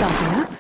Stocking up.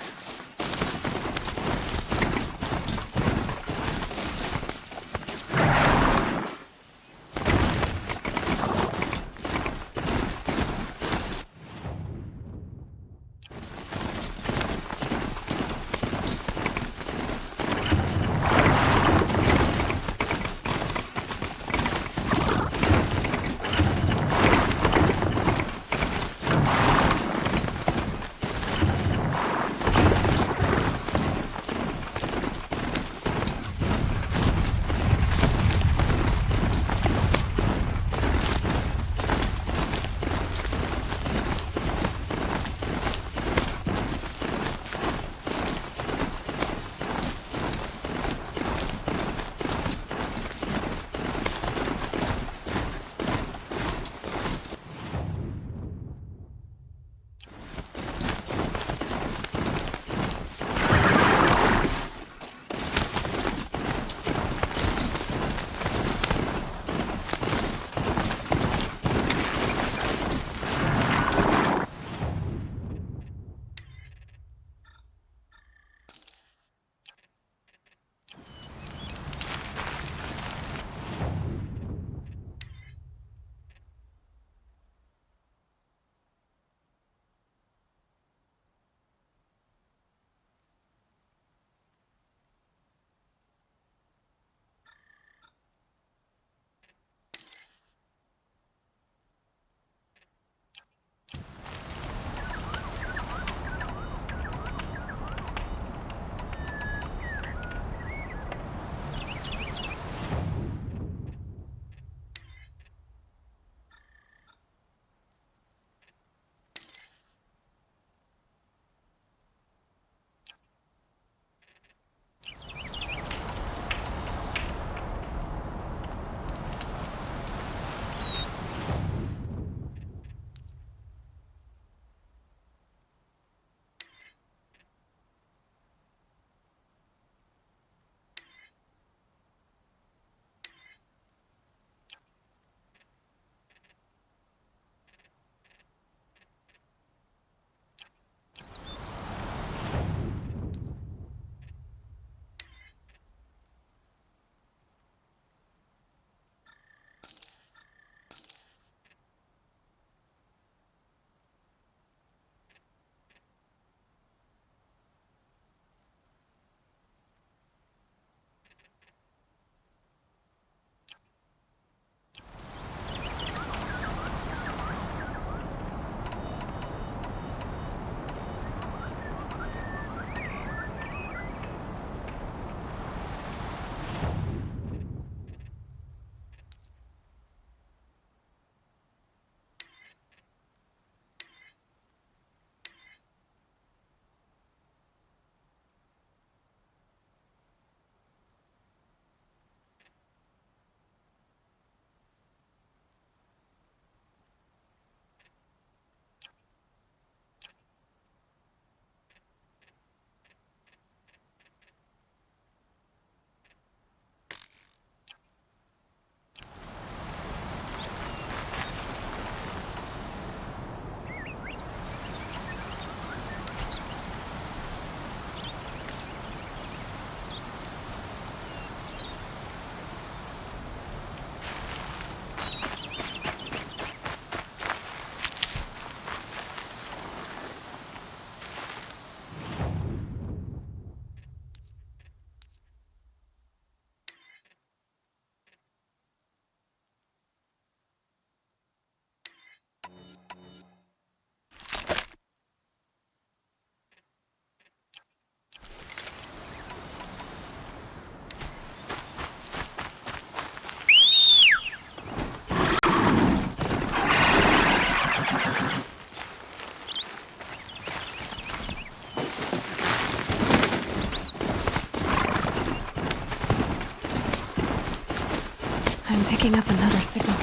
Picking up another signal.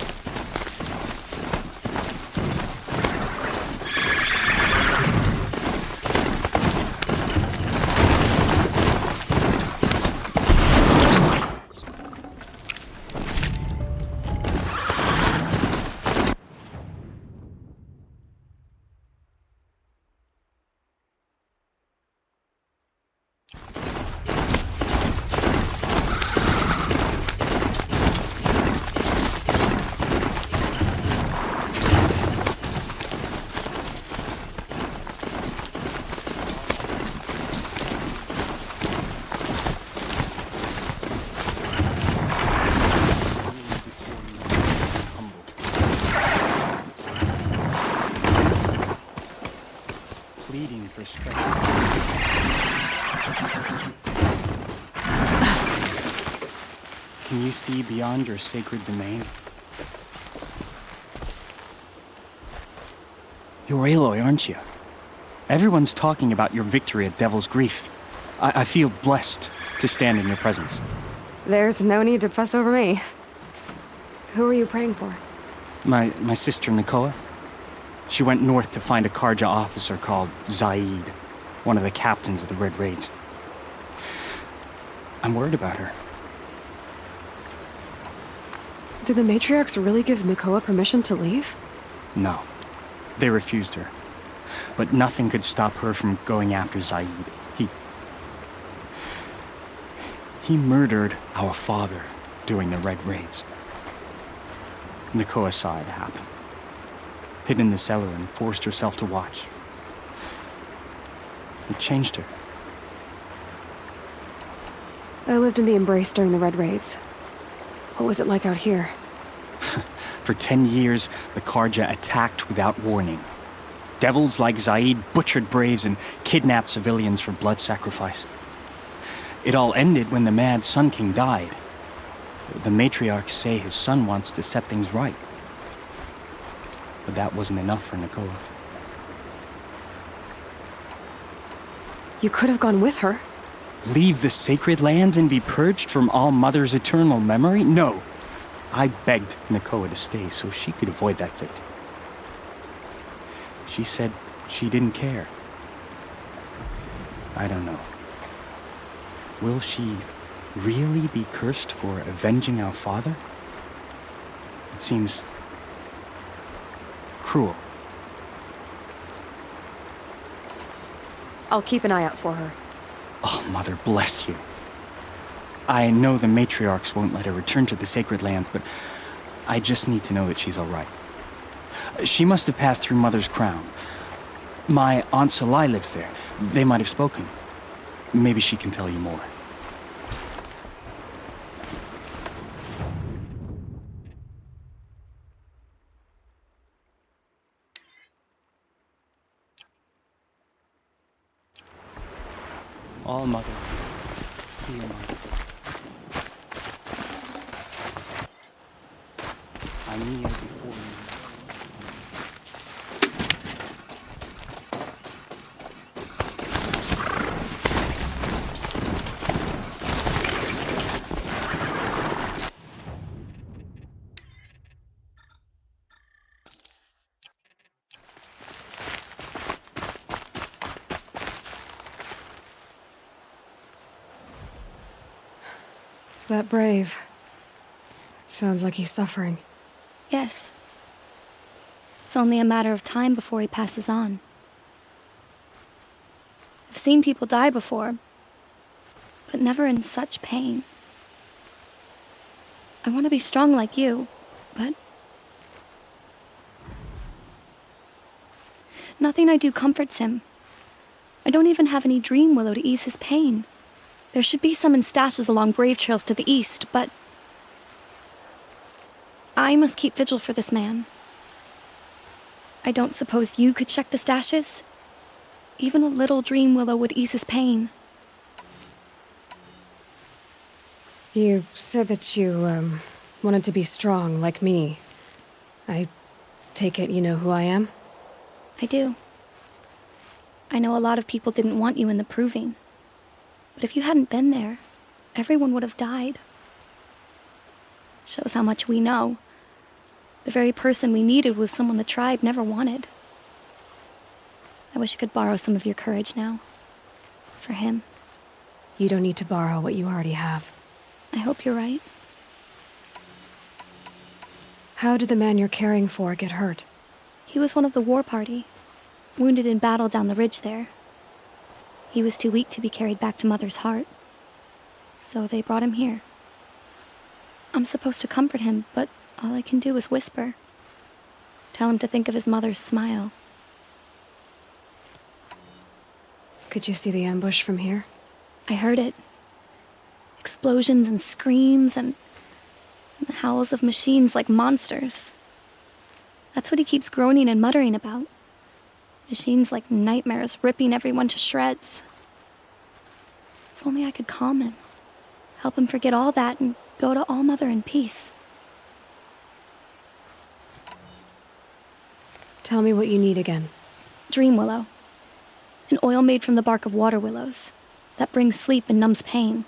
fleeting perspective. Can you see beyond your sacred domain? You're Aloy, aren't you? Everyone's talking about your victory at Devil's Grief. I feel blessed to stand in your presence. There's no need to fuss over me. Who are you praying for? My sister Nakoa. She went north to find a Karja officer called Zaid, one of the captains of the Red Raids. I'm worried about her. Did the matriarchs really give Nakoa permission to leave? No. They refused her. But nothing could stop her from going after Zaid. He murdered our father during the Red Raids. Nakoa saw it happen. Hid in the cellar and forced herself to watch. It changed her. I lived in the Embrace during the Red Raids. What was it like out here? For 10 years, the Karja attacked without warning. Devils like Zaid butchered braves and kidnapped civilians for blood sacrifice. It all ended when the Mad Sun King died. The matriarchs say his son wants to set things right. But that wasn't enough for Nakoa. You could have gone with her. Leave the sacred land and be purged from All Mother's eternal memory? No. I begged Nakoa to stay so she could avoid that fate. She said she didn't care. I don't know. Will she really be cursed for avenging our father? It seems cruel. I'll keep an eye out for her. Oh, Mother bless you. I know the matriarchs won't let her return to the sacred lands, but I just need to know that she's all right. She must have passed through Mother's crown. My Aunt Salai lives there. They might have spoken. Maybe she can tell you more. All Mother, dear Mother, I kneel before you. That brave. Sounds like he's suffering. Yes. It's only a matter of time before he passes on. I've seen people die before, but never in such pain. I want to be strong like you, but nothing I do comforts him. I don't even have any dream willow to ease his pain. There should be some in stashes along brave trails to the east, but I must keep vigil for this man. I don't suppose you could check the stashes? Even a little dream willow would ease his pain. You said that you, wanted to be strong, like me. I take it you know who I am? I do. I know a lot of people didn't want you in the Proving. But if you hadn't been there, everyone would have died. Shows how much we know. The very person we needed was someone the tribe never wanted. I wish I could borrow some of your courage now. For him. You don't need to borrow what you already have. I hope you're right. How did the man you're caring for get hurt? He was one of the war party, wounded in battle down the ridge there. He was too weak to be carried back to Mother's heart. So they brought him here. I'm supposed to comfort him, but all I can do is whisper. Tell him to think of his mother's smile. Could you see the ambush from here? I heard it. Explosions and screams and the howls of machines like monsters. That's what he keeps groaning and muttering about. Machines like nightmares, ripping everyone to shreds. If only I could calm him. Help him forget all that and go to All Mother in peace. Tell me what you need again. Dream willow. An oil made from the bark of water willows that brings sleep and numbs pain.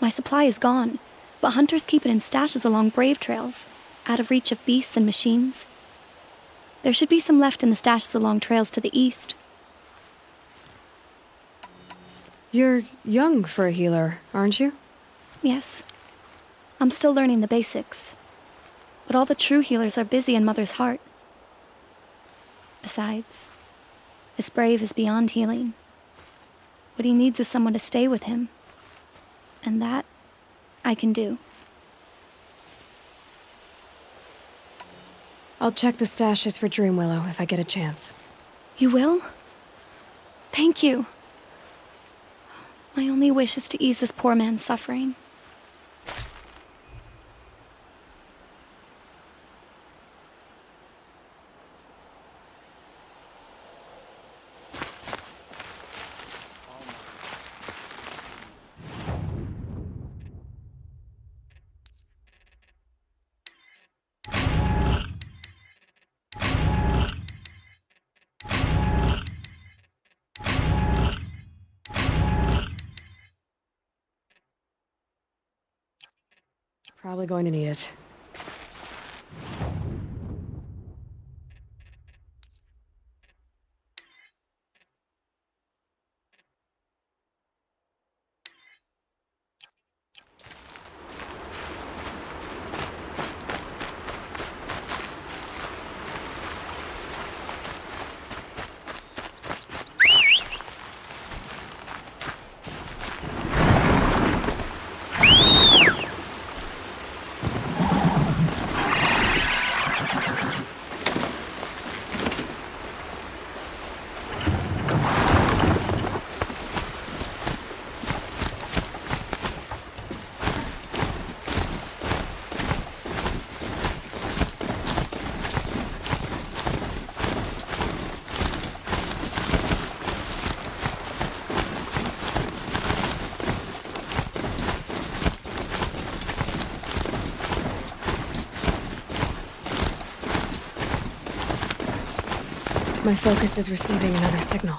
My supply is gone, but hunters keep it in stashes along brave trails, out of reach of beasts and machines. There should be some left in the stashes along trails to the east. You're young for a healer, aren't you? Yes. I'm still learning the basics. But all the true healers are busy in Mother's heart. Besides, this brave is beyond healing. What he needs is someone to stay with him. And that, I can do. I'll check the stashes for Dream Willow if I get a chance. You will? Thank you. My only wish is to ease this poor man's suffering. Probably going to need it. My focus is receiving another signal.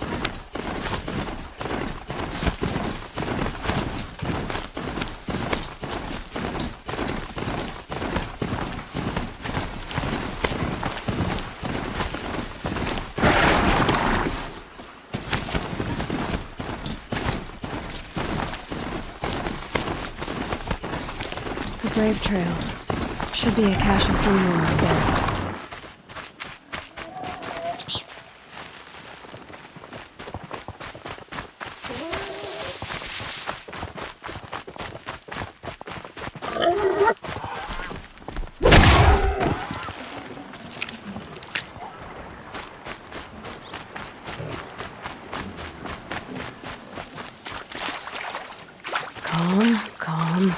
The Grave Trail. Should be a cache of Dreamlord there. Calm, calm.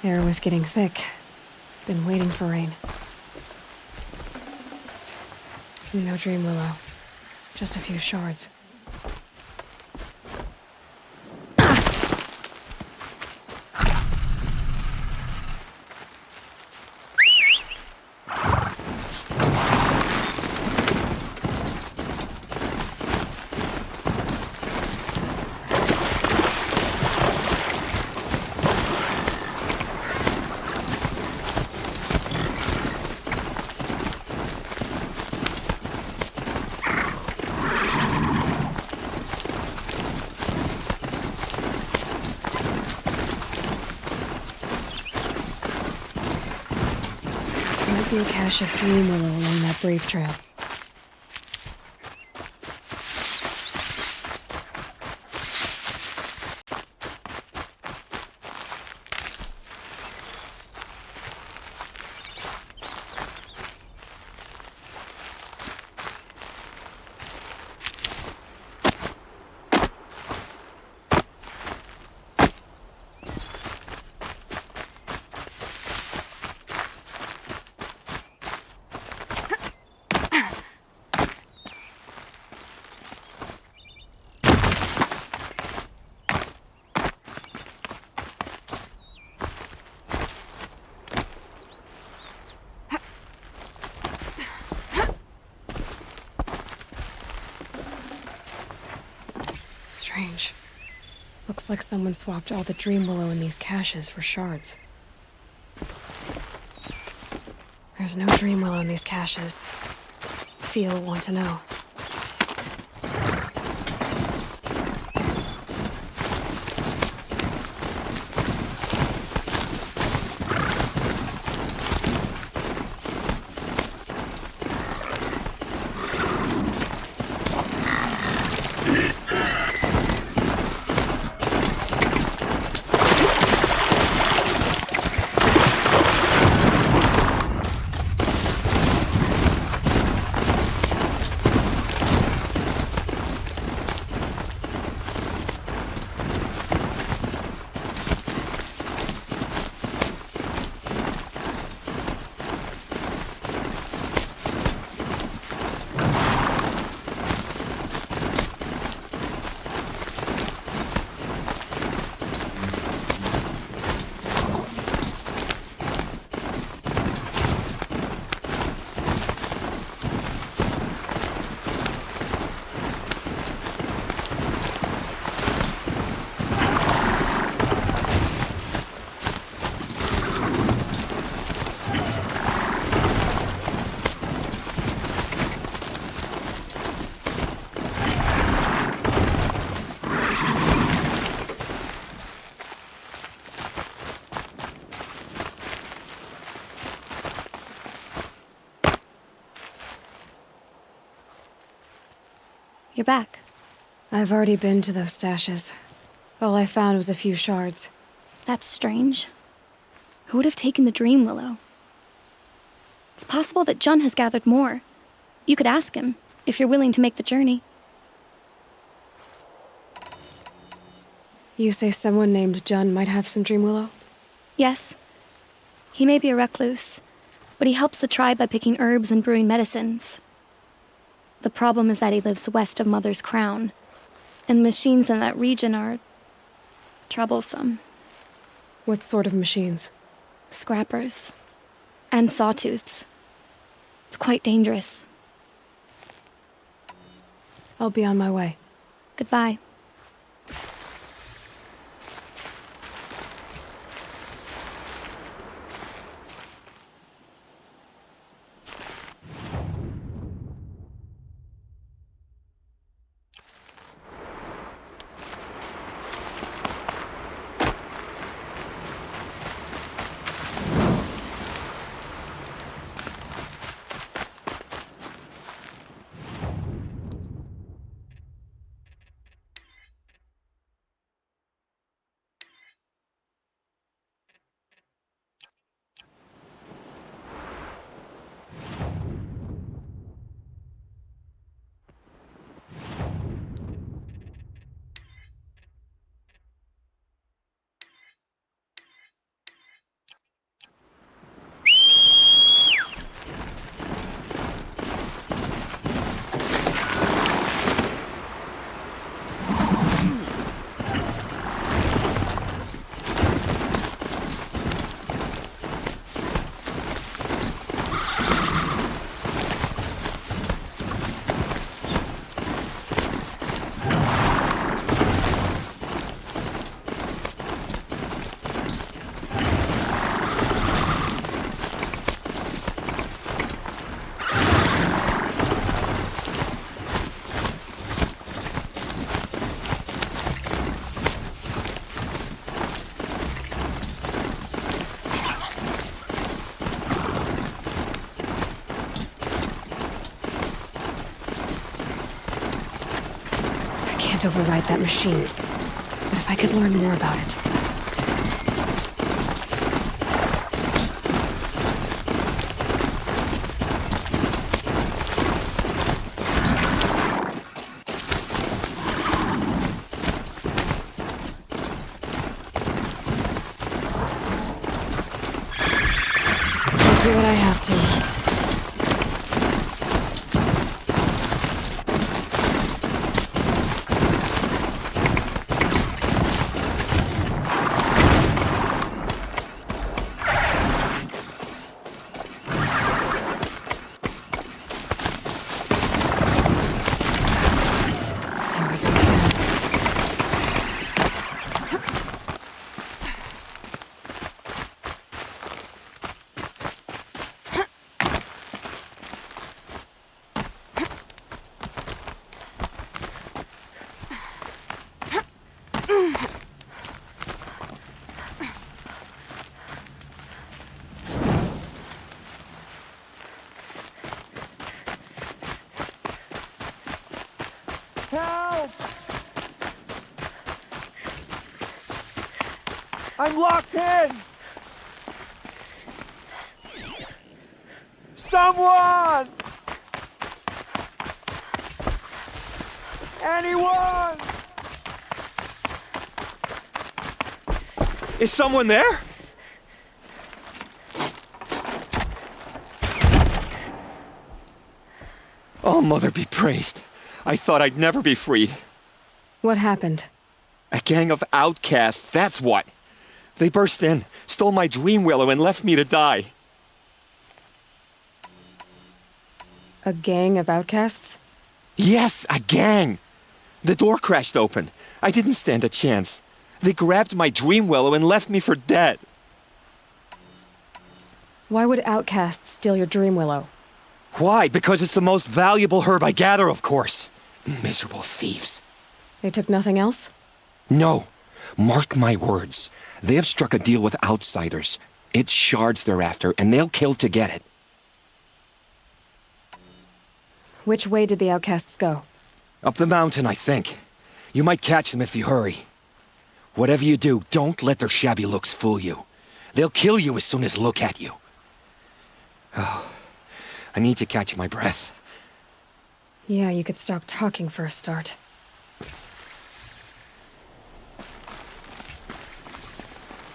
air was getting thick. Been waiting for rain. No dream willow. Just a few shards. Might be a cache of dream willow along that brave trail. Strange. Looks like someone swapped all the dream willow in these caches for shards. There's no dream willow in these caches. Feel want to know. You're back. I've already been to those stashes. All I found was a few shards. That's strange. Who would have taken the dream willow? It's possible that Jun has gathered more. You could ask him, if you're willing to make the journey. You say someone named Jun might have some dream willow? Yes. He may be a recluse, but he helps the tribe by picking herbs and brewing medicines. The problem is that he lives west of Mother's Crown, and machines in that region are troublesome. What sort of machines? Scrappers. And sawtooths. It's quite dangerous. I'll be on my way. Goodbye. can't override that machine. But if I could learn more about it... I'll do what I have to. Help! I'm locked in! Someone! Anyone! Is someone there? Oh, Mother be praised. I thought I'd never be freed. What happened? A gang of outcasts, that's what. They burst in, stole my dream willow, and left me to die. A gang of outcasts? Yes, a gang! The door crashed open. I didn't stand a chance. They grabbed my dream willow and left me for dead. Why would outcasts steal your dream willow? Why? Because it's the most valuable herb I gather, of course. Miserable thieves. They took nothing else? No. Mark my words. They have struck a deal with outsiders. It's shards they're after, and they'll kill to get it. Which way did the outcasts go? Up the mountain, I think. You might catch them if you hurry. Whatever you do, don't let their shabby looks fool you. They'll kill you as soon as look at you. Oh, I need to catch my breath. Yeah, you could stop talking for a start.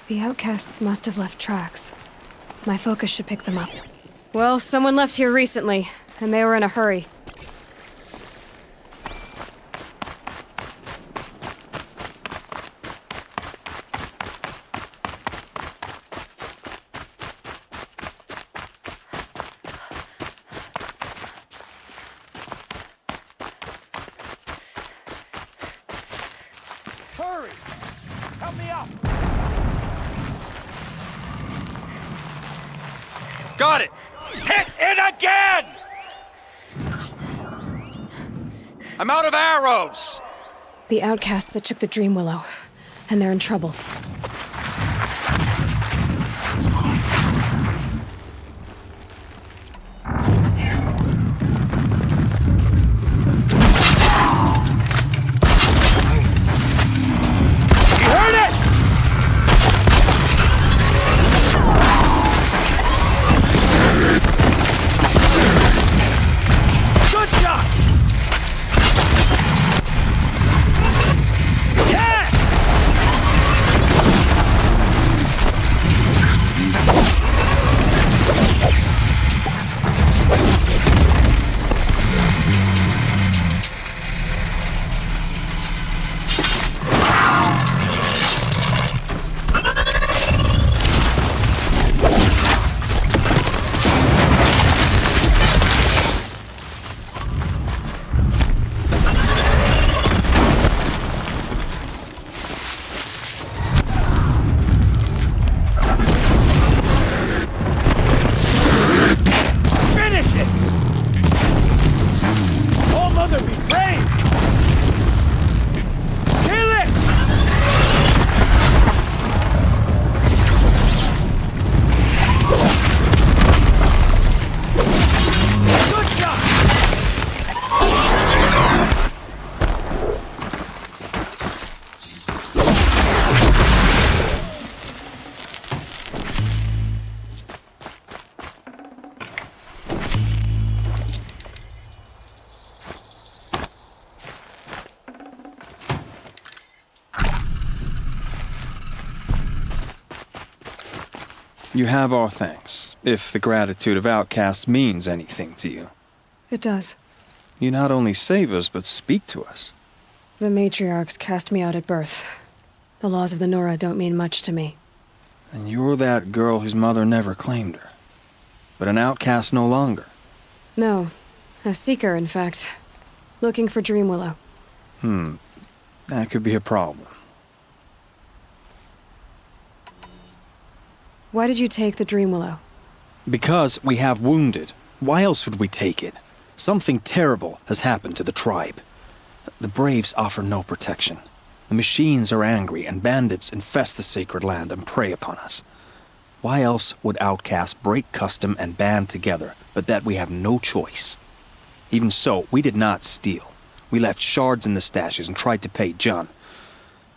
The outcasts must have left tracks. My focus should pick them up. Well, someone left here recently, and they were in a hurry. Hurry! Help me up! Got it! Hit it again! I'm out of arrows! The outcasts that took the dream willow, and they're in trouble. You have our thanks, if the gratitude of outcasts means anything to you. It does. You not only save us, but speak to us. The matriarchs cast me out at birth. The laws of the Nora don't mean much to me. And you're that girl whose mother never claimed her. But an outcast no longer. No. A seeker, in fact. Looking for Dreamwillow. That could be a problem. Why did you take the Dreamwillow? Because we have wounded. Why else would we take it? Something terrible has happened to the tribe. The Braves offer no protection. The machines are angry, and bandits infest the sacred land and prey upon us. Why else would outcasts break custom and band together, but that we have no choice? Even so, we did not steal. We left shards in the stashes and tried to pay John.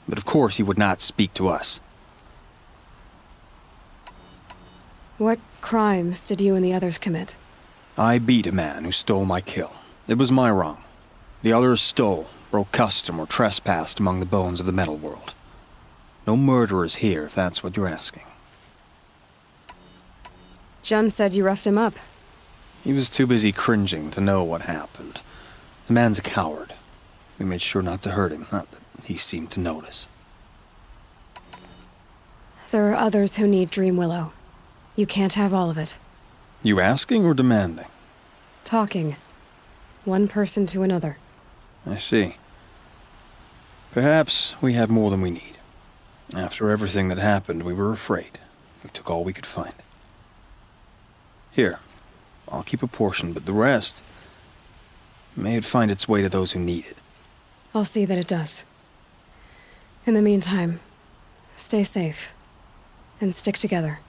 But of course he would not speak to us. What crimes did you and the others commit? I beat a man who stole my kill. It was my wrong. The others stole, broke custom, or trespassed among the bones of the metal world. No murderers here, if that's what you're asking. Jun said you roughed him up. He was too busy cringing to know what happened. The man's a coward. We made sure not to hurt him, not that he seemed to notice. There are others who need Dreamwillow. You can't have all of it. You asking or demanding? Talking. One person to another. I see. Perhaps we have more than we need. After everything that happened, we were afraid. We took all we could find. Here, I'll keep a portion, but the rest... may it find its way to those who need it. I'll see that it does. In the meantime, stay safe. And stick together.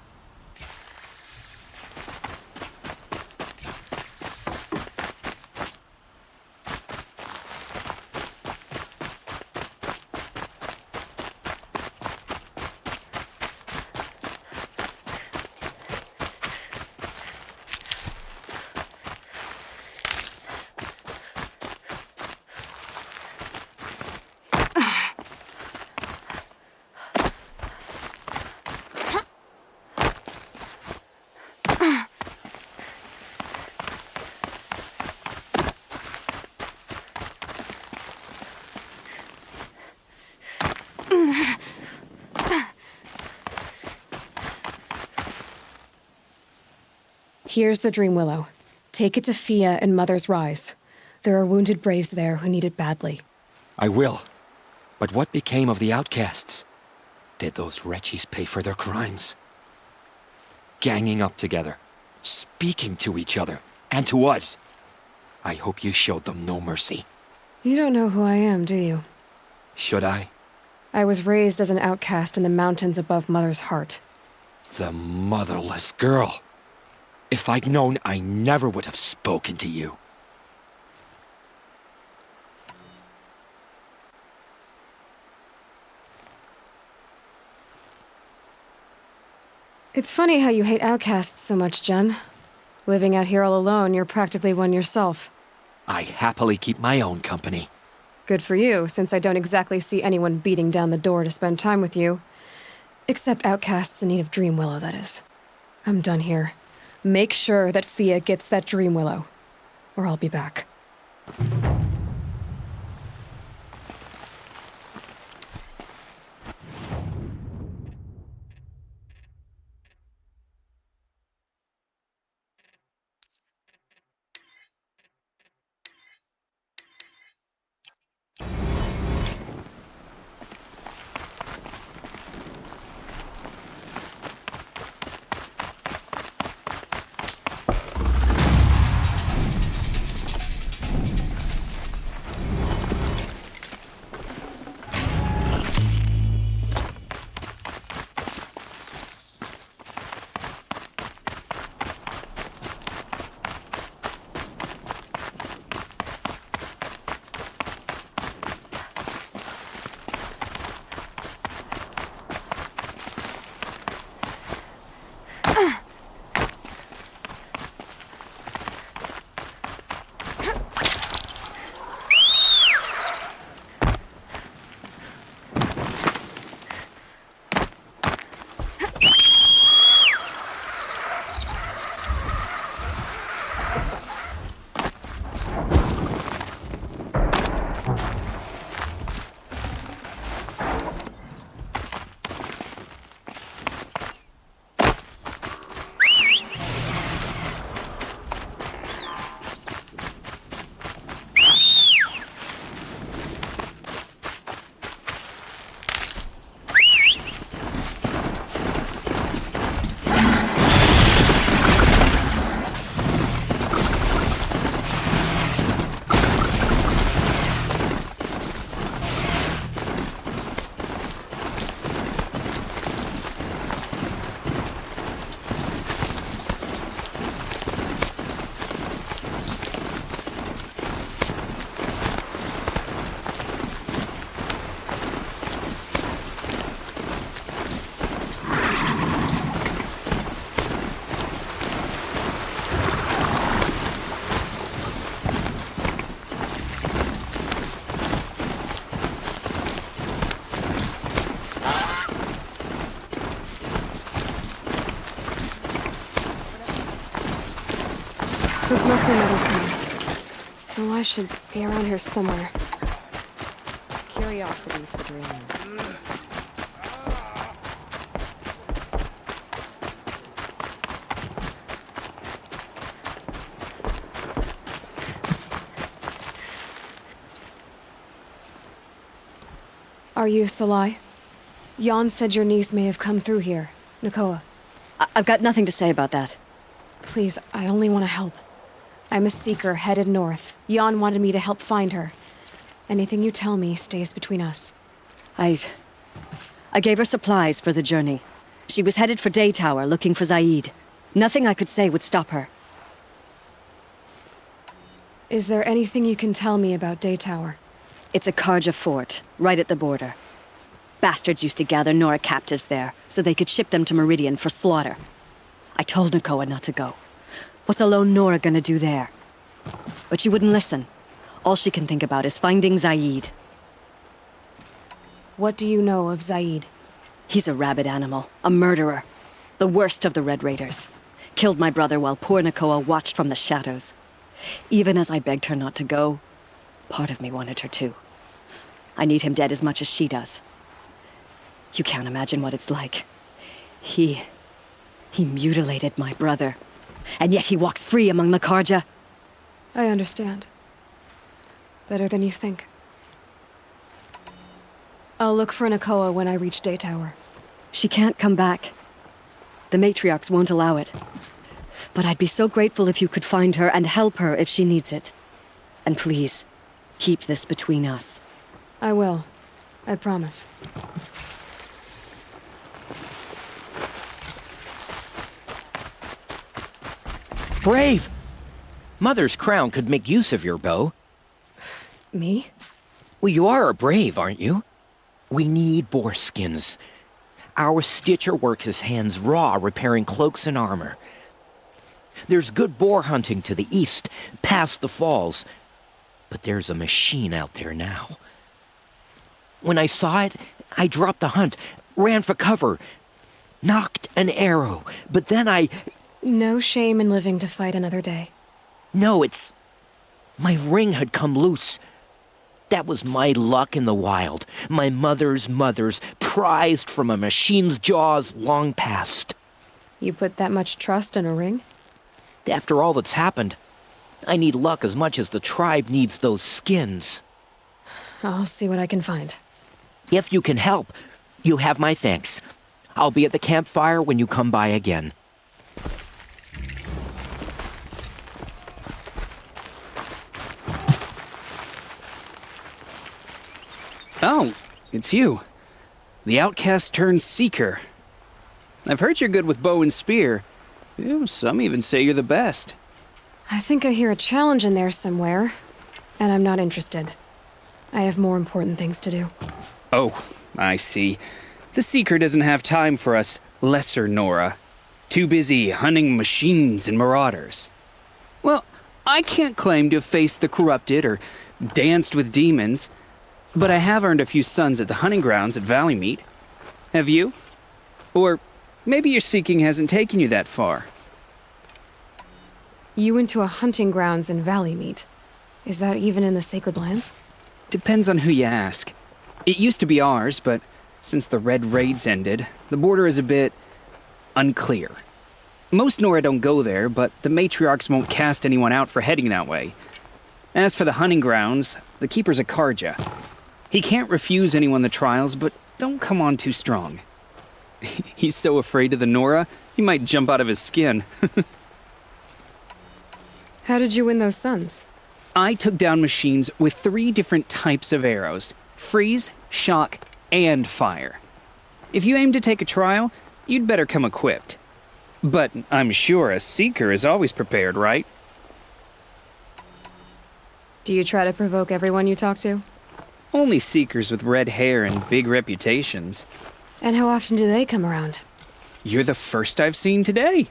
Here's the Dreamwillow. Take it to Fia and Mother's Rise. There are wounded Braves there who need it badly. I will. But what became of the outcasts? Did those wretches pay for their crimes? Ganging up together, speaking to each other, and to us. I hope you showed them no mercy. You don't know who I am, do you? Should I? I was raised as an outcast in the mountains above Mother's Heart. The motherless girl. If I'd known, I never would have spoken to you. It's funny how you hate outcasts so much, Jun. Living out here all alone, you're practically one yourself. I happily keep my own company. Good for you, since I don't exactly see anyone beating down the door to spend time with you. Except outcasts in need of Dreamwillow, that is. I'm done here. Make sure that Fia gets that Dreamwillow, or I'll be back. This must be Mother's car. So I should be around here somewhere. Curiosities for dreams. Are you Salai? Jan said your niece may have come through here. Nakoa. I've got nothing to say about that. Please, I only want to help. I'm a seeker headed north. Jan wanted me to help find her. Anything you tell me stays between us. I gave her supplies for the journey. She was headed for Day Tower looking for Zaid. Nothing I could say would stop her. Is there anything you can tell me about Day Tower? It's a Karja fort, right at the border. Bastards used to gather Nora captives there, so they could ship them to Meridian for slaughter. I told Nakoa not to go. What's a lone Nora gonna do there? But she wouldn't listen. All she can think about is finding Zaid. What do you know of Zaid? He's a rabid animal, a murderer. The worst of the Red Raiders. Killed my brother while poor Nakoa watched from the shadows. Even as I begged her not to go, part of me wanted her to. I need him dead as much as she does. You can't imagine what it's like. He mutilated my brother. And yet he walks free among the Karja. I understand. Better than you think. I'll look for Nakoa when I reach Day Tower. She can't come back. The matriarchs won't allow it. But I'd be so grateful if you could find her and help her if she needs it. And please, keep this between us. I will. I promise. Brave! Mother's crown could make use of your bow. Me? Well, you are a brave, aren't you? We need boar skins. Our Stitcher works his hands raw repairing cloaks and armor. There's good boar hunting to the east, past the falls. But there's a machine out there now. When I saw it, I dropped the hunt, ran for cover, knocked an arrow, but then No shame in living to fight another day. No, it's... my ring had come loose. That was my luck in the wild. My mother's prized from a machine's jaws long past. You put that much trust in a ring? After all that's happened, I need luck as much as the tribe needs those skins. I'll see what I can find. If you can help, you have my thanks. I'll be at the campfire when you come by again. Oh, it's you. The outcast turned seeker. I've heard you're good with bow and spear. Some even say you're the best. I think I hear a challenge in there somewhere, and I'm not interested. I have more important things to do. Oh, I see. The seeker doesn't have time for us lesser Nora. Too busy hunting machines and marauders. Well, I can't claim to have faced the corrupted or danced with demons, but I have earned a few sons at the hunting grounds at Valleymeet. Have you? Or maybe your seeking hasn't taken you that far. You went to a hunting grounds in Valleymeet. Is that even in the Sacred Lands? Depends on who you ask. It used to be ours, but since the Red Raids ended, the border is a bit unclear. Most Nora don't go there, but the matriarchs won't cast anyone out for heading that way. As for the hunting grounds, the keeper's a Karja. He can't refuse anyone the trials, but don't come on too strong. He's so afraid of the Nora, he might jump out of his skin. How did you win those sons? I took down machines with 3 different types of arrows: freeze, shock, and fire. If you aim to take a trial, you'd better come equipped. But I'm sure a seeker is always prepared, right? Do you try to provoke everyone you talk to? Only seekers with red hair and big reputations. And how often do they come around? You're the first I've seen today.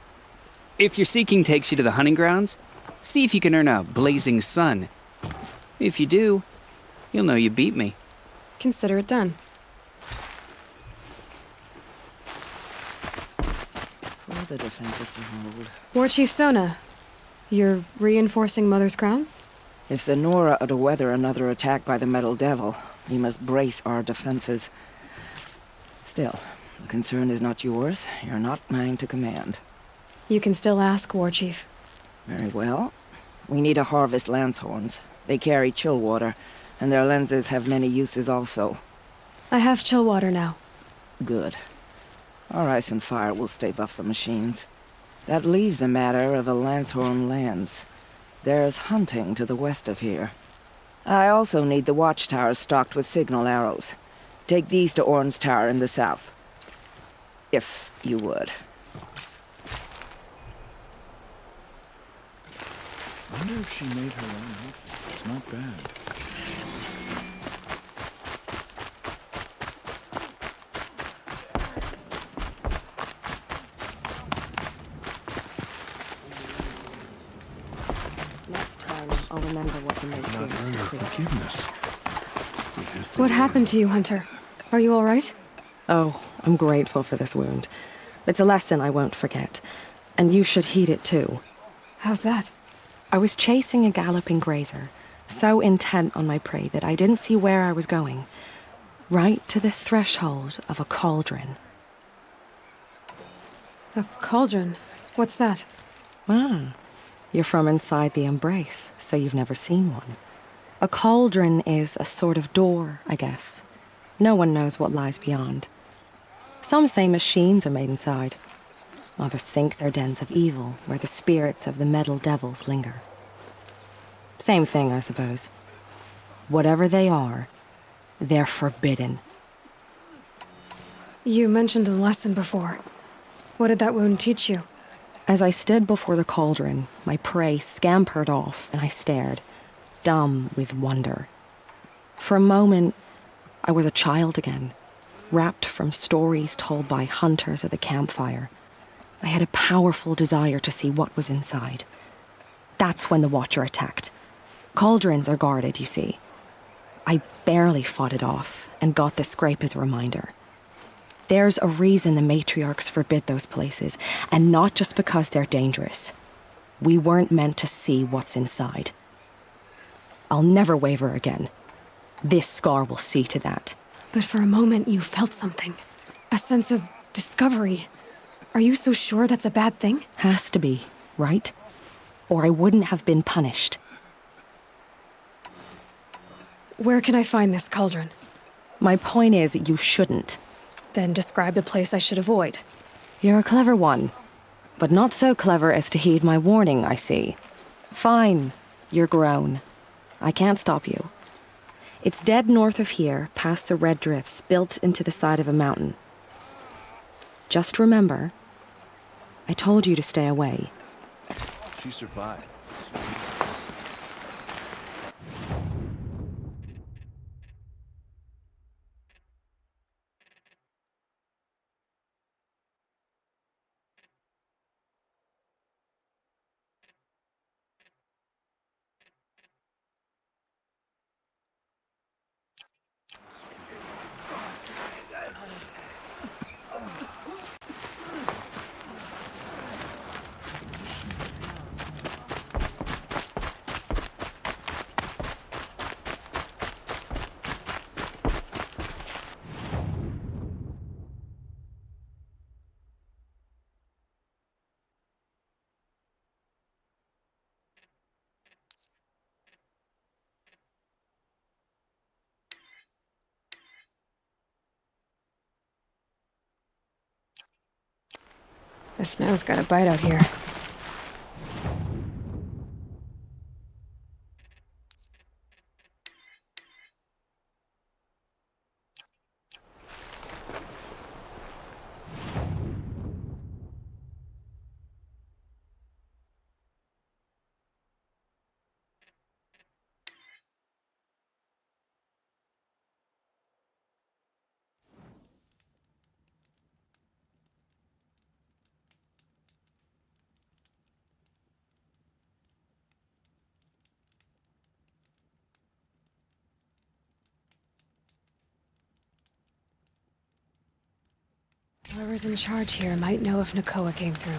If your seeking takes you to the hunting grounds, see if you can earn a blazing sun. If you do, you'll know you beat me. Consider it done. For the defenses to hold. War Chief Sona, You're reinforcing Mother's crown? If the Nora are to weather another attack by the Metal Devil, we must brace our defenses. Still, the concern is not yours. You're not mine to command. You can still ask, War Chief. Very well. We need to harvest Lancehorns. They carry chill water, and their lenses have many uses also. I have chill water now. Good. Our ice and fire will stave off the machines. That leaves the matter of a Lancehorn lands. There's hunting to the west of here. I also need the watchtowers stocked with signal arrows. Take these to Orn's Tower in the south. If you would. I wonder if she made her own outfit. It's not bad. Next time, I'll remember what the Not matriarchs earn her decreed. forgiveness. What happened to you, Hunter? Are you all right? Oh, I'm grateful for this wound. It's a lesson I won't forget. And you should heed it too. How's that? I was chasing a galloping grazer, so intent on my prey that I didn't see where I was going. Right to the threshold of a cauldron. A cauldron? What's that? Ah, you're from inside the Embrace, so you've never seen one. A cauldron is a sort of door, I guess. No one knows what lies beyond. Some say machines are made inside. Others think they're dens of evil, where the spirits of the metal devils linger. Same thing, I suppose. Whatever they are, they're forbidden. You mentioned a lesson before. What did that wound teach you? As I stood before the cauldron, my prey scampered off, and I stared, dumb with wonder. For a moment, I was a child again, wrapped from stories told by hunters at the campfire. I had a powerful desire to see what was inside. That's when the Watcher attacked. Cauldrons are guarded, you see. I barely fought it off, and got the scrape as a reminder. There's a reason the matriarchs forbid those places, and not just because they're dangerous. We weren't meant to see what's inside. I'll never waver again. This scar will see to that. But for a moment you felt something. A sense of discovery. Are you so sure that's a bad thing? Has to be, right? Or I wouldn't have been punished. Where can I find this cauldron? My point is, you shouldn't. Then describe the place I should avoid. You're a clever one. But not so clever as to heed my warning, I see. Fine, you're grown. I can't stop you. It's dead north of here, past the red drifts, built into the side of a mountain. Just remember, I told you to stay away. She survived. The snow's got a bite out here. Whoever's in charge here might know if Nakoa came through.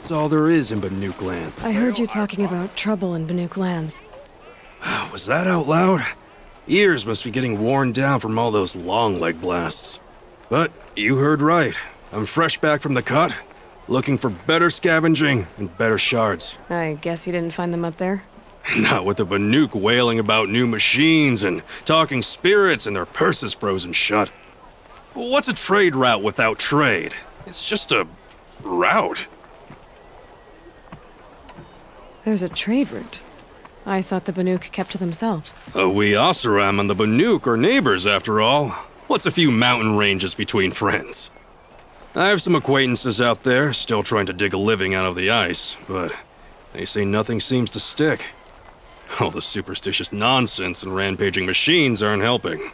That's all there is in Banuk land. I heard you talking about trouble in Banuk lands. Was that out loud? Ears must be getting worn down from all those long leg blasts. But you heard right. I'm fresh back from the cut, looking for better scavenging and better shards. I guess you didn't find them up there? Not with the Banuk wailing about new machines and talking spirits and their purses frozen shut. What's a trade route without trade? It's just a route. There's a trade route. I thought the Banuk kept to themselves. We Oseram and the Banuk are neighbors, after all. What's a few mountain ranges between friends? I have some acquaintances out there, still trying to dig a living out of the ice, but they say nothing seems to stick. All the superstitious nonsense and rampaging machines aren't helping.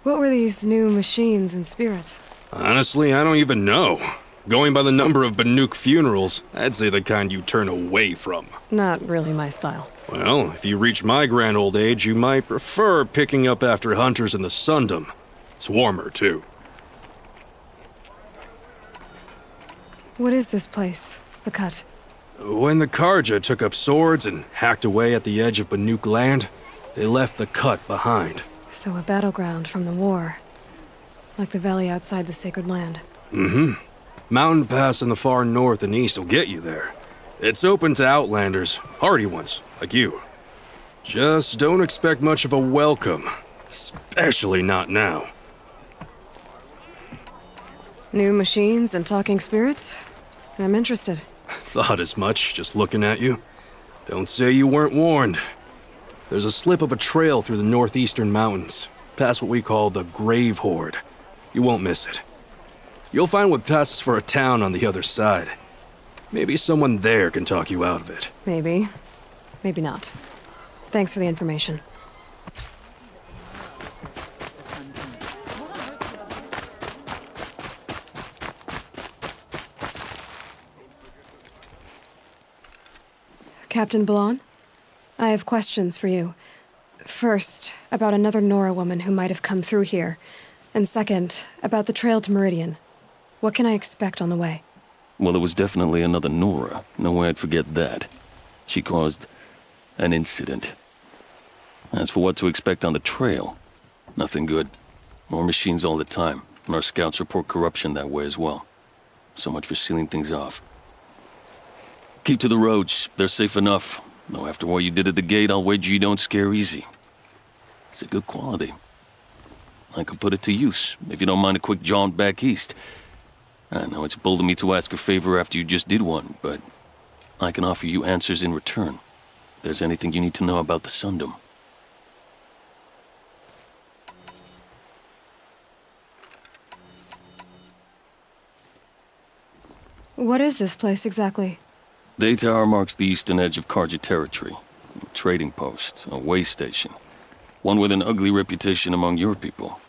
What were these new machines and spirits? Honestly, I don't even know. Going by the number of Banuk funerals, I'd say the kind you turn away from. Not really my style. Well, if you reach my grand old age, you might prefer picking up after hunters in the Sundom. It's warmer, too. What is this place? The Cut? When the Karja took up swords and hacked away at the edge of Banuk land, they left the Cut behind. So a battleground from the war. Like the valley outside the Sacred Land. Mm-hmm. Mountain Pass in the far north and east will get you there. It's open to outlanders, hardy ones, like you. Just don't expect much of a welcome. Especially not now. New machines and talking spirits? I'm interested. Thought as much, just looking at you. Don't say you weren't warned. There's a slip of a trail through the northeastern mountains, past what we call the Grave Horde. You won't miss it. You'll find what passes for a town on the other side. Maybe someone there can talk you out of it. Maybe. Maybe not. Thanks for the information. Captain Blon, I have questions for you. First, about another Nora woman who might have come through here. And second, about the trail to Meridian. What can I expect on the way? Well, it was definitely another Nora. No way I'd forget that. She caused an incident. As for what to expect on the trail, nothing good. More machines all the time, and our scouts report corruption that way as well. So much for sealing things off. Keep to the roads. They're safe enough. Though after what you did at the gate, I'll wager you don't scare easy. It's a good quality. I could put it to use, if you don't mind a quick jaunt back east. I know it's bold of me to ask a favor after you just did one, but I can offer you answers in return. If there's anything you need to know about the Sundom. What is this place exactly? Daytower marks the eastern edge of Karja territory. A trading post, a way station. One with an ugly reputation among your people.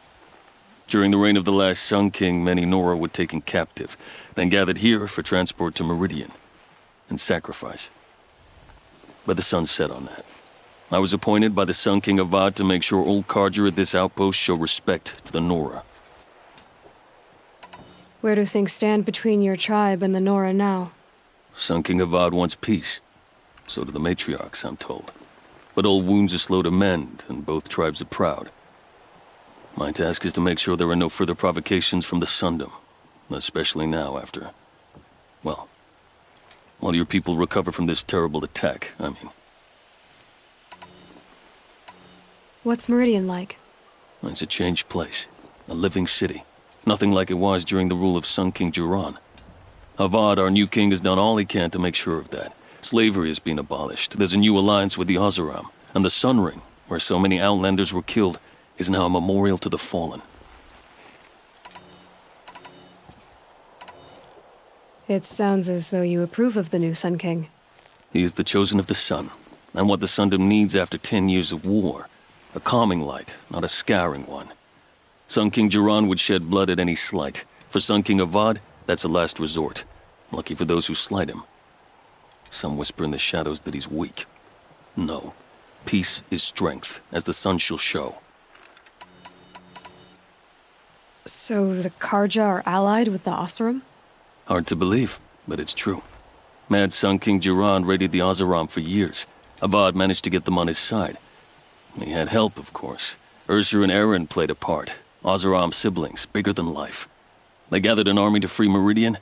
During the reign of the last Sun King, many Nora were taken captive, then gathered here for transport to Meridian, and sacrifice. But the sun set on that. I was appointed by the Sun King Avad to make sure old Karja at this outpost show respect to the Nora. Where do things stand between your tribe and the Nora now? Sun King Avad wants peace. So do the matriarchs, I'm told. But old wounds are slow to mend, and both tribes are proud. My task is to make sure there are no further provocations from the Sundom, especially now after, well, while your people recover from this terrible attack, I mean. What's Meridian like? It's a changed place, a living city. Nothing like it was during the rule of Sun King Jiran. Avad, our new king, has done all he can to make sure of that. Slavery has been abolished. There's a new alliance with the Oseram, and the Sun Ring, where so many outlanders were killed, is now a memorial to the fallen. It sounds as though you approve of the new Sun King. He is the chosen of the sun, and what the Sundom needs after 10 years of war. A calming light, not a scouring one. Sun King Jiran would shed blood at any slight. For Sun King Avad, that's a last resort. Lucky for those who slight him. Some whisper in the shadows that he's weak. No. Peace is strength, as the sun shall show. So the Karja are allied with the Oseram? Hard to believe. but it's true. Mad Sun King Jiran raided the Oseram for years. Avad managed to get them on his side. He had help, of course. Ursur and Eren played a part. Oseram siblings, bigger than life. They gathered an army to free Meridian.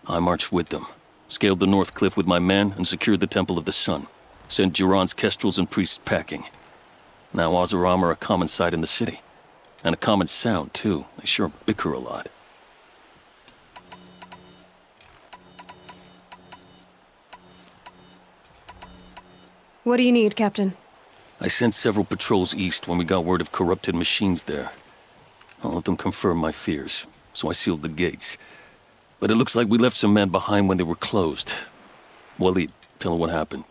I marched with them, scaled the North Cliff with my men, and secured the Temple of the Sun. Sent Jiran's kestrels and priests packing. Now Oseram are a common sight in the city. And a common sound, too. They sure bicker a lot. What do you need, Captain? I sent several patrols east when we got word of corrupted machines there. All of them confirmed my fears, so I sealed the gates. But it looks like we left some men behind when they were closed. Walid, tell her what happened.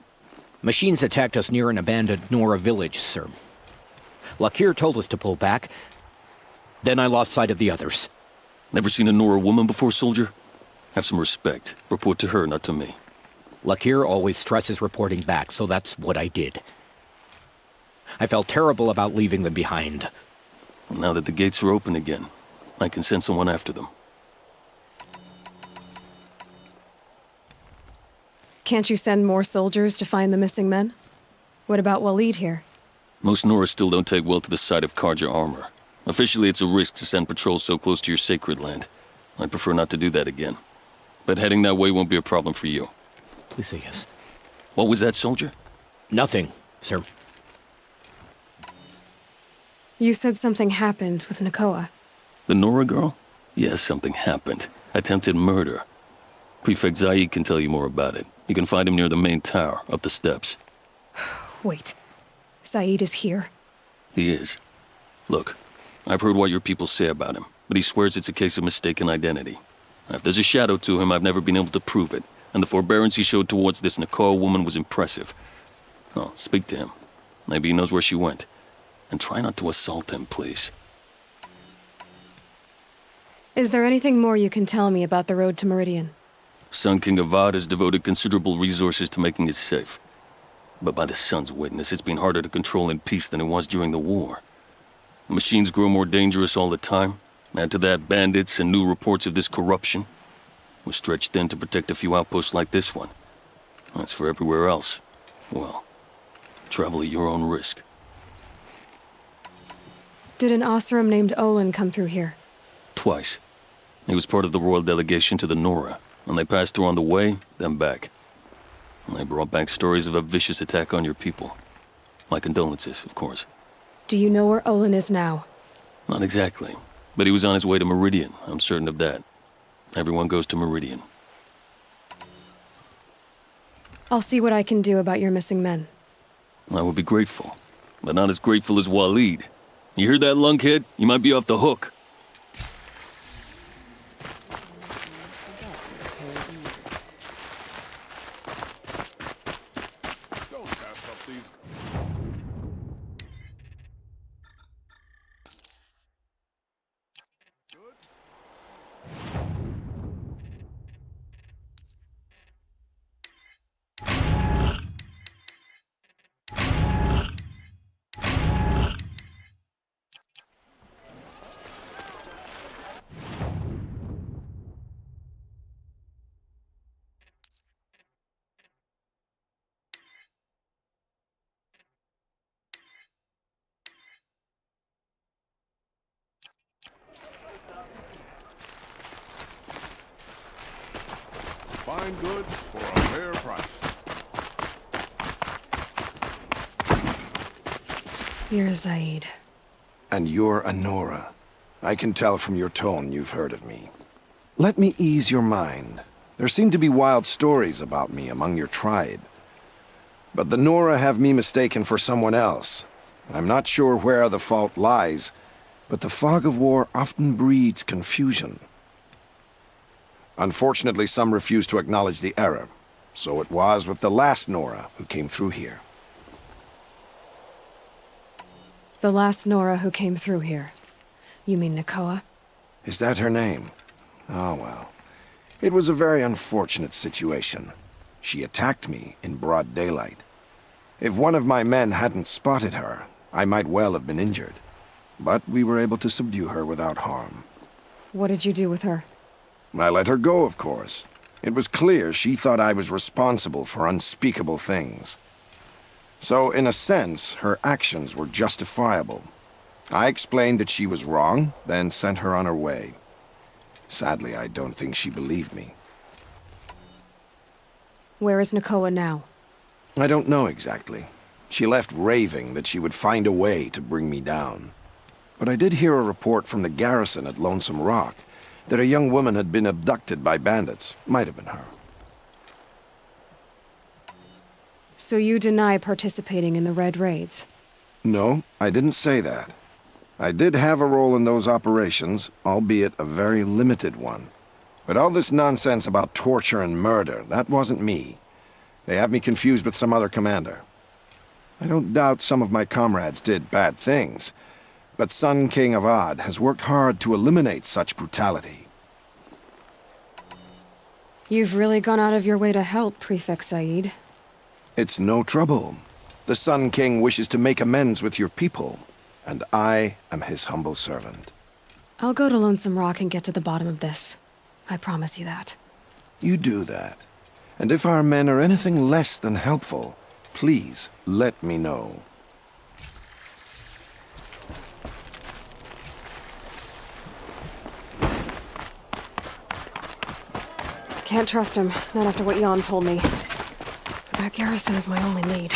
Machines attacked us near an abandoned Nora village, sir. Lakir told us to pull back. Then I lost sight of the others. Never seen a Nora woman before, soldier? Have some respect. Report to her, not to me. Lakir always stresses reporting back, so that's what I did. I felt terrible about leaving them behind. Well, now that the gates are open again, I can send someone after them. Can't you send more soldiers to find the missing men? What about Walid here? Most Nora still don't take well to the sight of Karja armor. Officially, it's a risk to send patrols so close to your sacred land. I'd prefer not to do that again. But heading that way won't be a problem for you. Please say yes. What was that, soldier? Nothing, sir. You said something happened with Nakoa. The Nora girl? Yes, something happened. Attempted murder. Prefect Zaid can tell you more about it. You can find him near the main tower, up the steps. Wait. Zaid is here? He is. Look, I've heard what your people say about him, but he swears it's a case of mistaken identity. If there's a shadow to him, I've never been able to prove it, and the forbearance he showed towards this Nakoa woman was impressive. Oh, speak to him. Maybe he knows where she went. And try not to assault him, please. Is there anything more you can tell me about the road to Meridian? Sun King Avad has devoted considerable resources to making it safe. But by the Sun's witness, it's been harder to control in peace than it was during the war. The machines grow more dangerous all the time. Add to that bandits and new reports of this corruption. We're stretched thin to protect a few outposts like this one. As for everywhere else, well, travel at your own risk. Did an Oseram named Olin come through here? Twice. He was part of the royal delegation to the Nora, and they passed through on the way, then back. And they brought back stories of a vicious attack on your people. My condolences, of course. Do you know where Olin is now? Not exactly, but he was on his way to Meridian, I'm certain of that. Everyone goes to Meridian. I'll see what I can do about your missing men. I would be grateful, but not as grateful as Walid. You hear that, lunkhead? You might be off the hook. Fine goods for a fair price. You're Zaid. And you're a Nora. I can tell from your tone you've heard of me. Let me ease your mind. There seem to be wild stories about me among your tribe. But the Nora have me mistaken for someone else. I'm not sure where the fault lies, but the fog of war often breeds confusion. Unfortunately, some refuse to acknowledge the error. So it was with the last Nora who came through here. The last Nora who came through here. You mean Nakoa? Is that her name? Oh, well. It was a very unfortunate situation. She attacked me in broad daylight. If one of my men hadn't spotted her, I might well have been injured. But we were able to subdue her without harm. What did you do with her? I let her go, of course. It was clear she thought I was responsible for unspeakable things. So, in a sense, her actions were justifiable. I explained that she was wrong, then sent her on her way. Sadly, I don't think she believed me. Where is Nakoa now? I don't know exactly. She left raving that she would find a way to bring me down. But I did hear a report from the garrison at Lonesome Rock that a young woman had been abducted by bandits. Might have been her. So you deny participating in the Red Raids? No, I didn't say that. I did have a role in those operations, albeit a very limited one. But all this nonsense about torture and murder, that wasn't me. They have me confused with some other commander. I don't doubt some of my comrades did bad things, but Sun King Avad has worked hard to eliminate such brutality. You've really gone out of your way to help, Prefect Said. It's no trouble. The Sun King wishes to make amends with your people, and I am his humble servant. I'll go to Lonesome Rock and get to the bottom of this. I promise you that. You do that. And if our men are anything less than helpful, please let me know. Can't trust him, not after what Jan told me. That garrison is my only lead.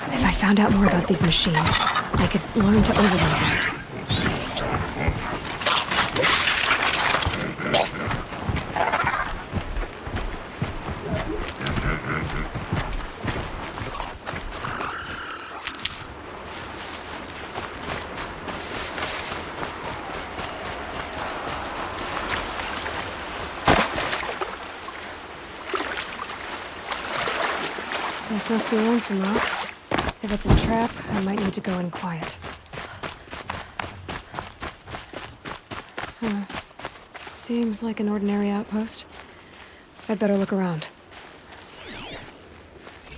If I found out more about these machines, I could learn to overrun them. This must be Lonesome Rock. If it's a trap, I might need to go in quiet. Seems like an ordinary outpost. I'd better look around.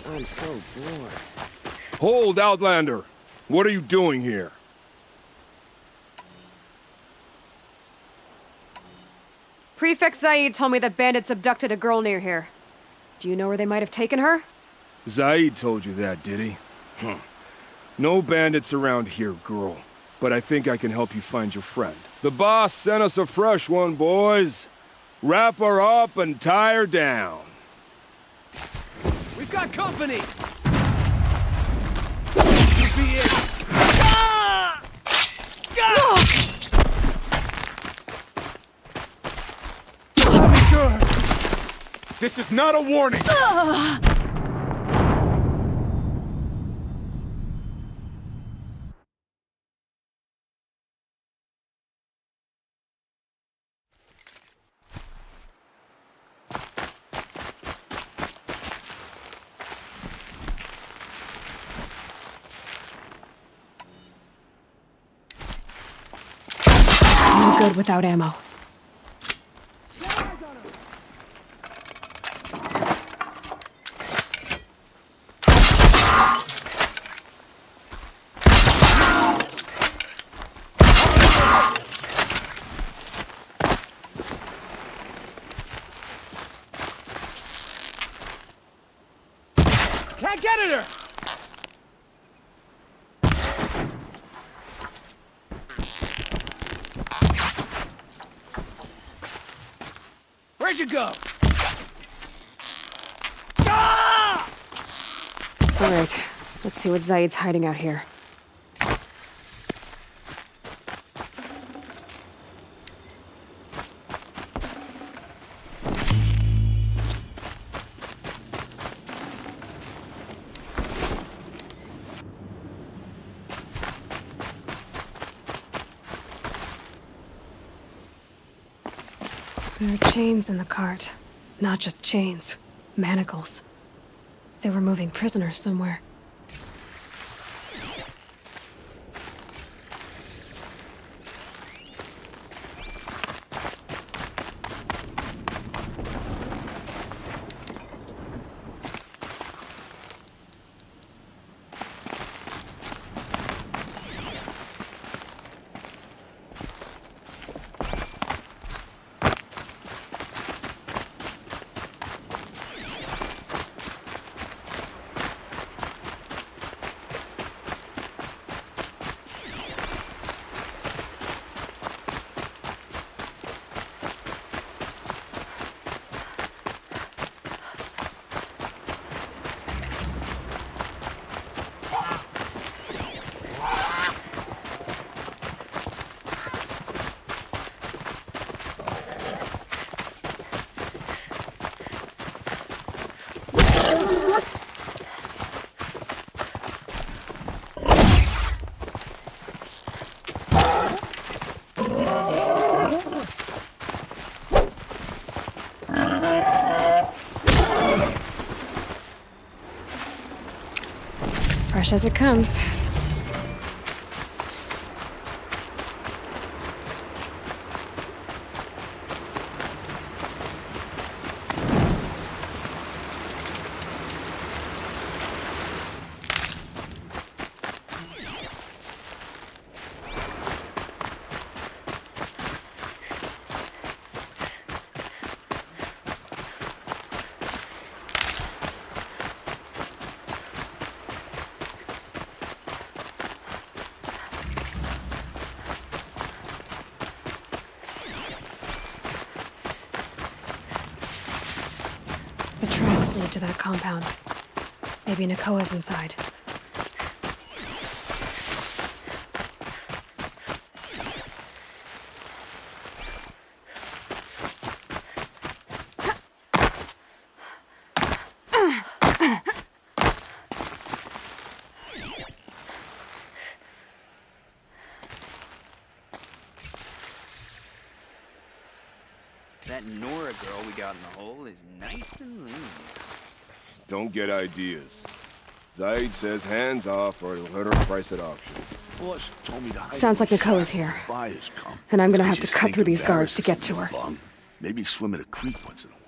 I'm so bored. Hold, Outlander! What are you doing here? Prefect Zaid told me that bandits abducted a girl near here. Do you know where they might have taken her? Zaid told you that, did he? No bandits around here, girl. But I think I can help you find your friend. The boss sent us a fresh one, boys. Wrap her up and tie her down. We've got company! This is not a warning! No good without ammo. Can't get at her! Where'd you go? Ah! All right, let's see what Zaid's hiding out here. There are chains in the cart. Not just chains. Manacles. They were moving prisoners somewhere. Fresh as it comes. The tracks lead to that compound. Maybe Nakoa's inside. That Nora girl we got in the hole is nice and lean. Don't get ideas. Zaid says hands off or he'll hurt her price at auction. Boss told me to hide. Sounds like Nakoa's here. Buyers come. And I'm gonna We have to just cut think through these guards embarrassed to get us to for her. fun. Maybe swim at a creek once in a while.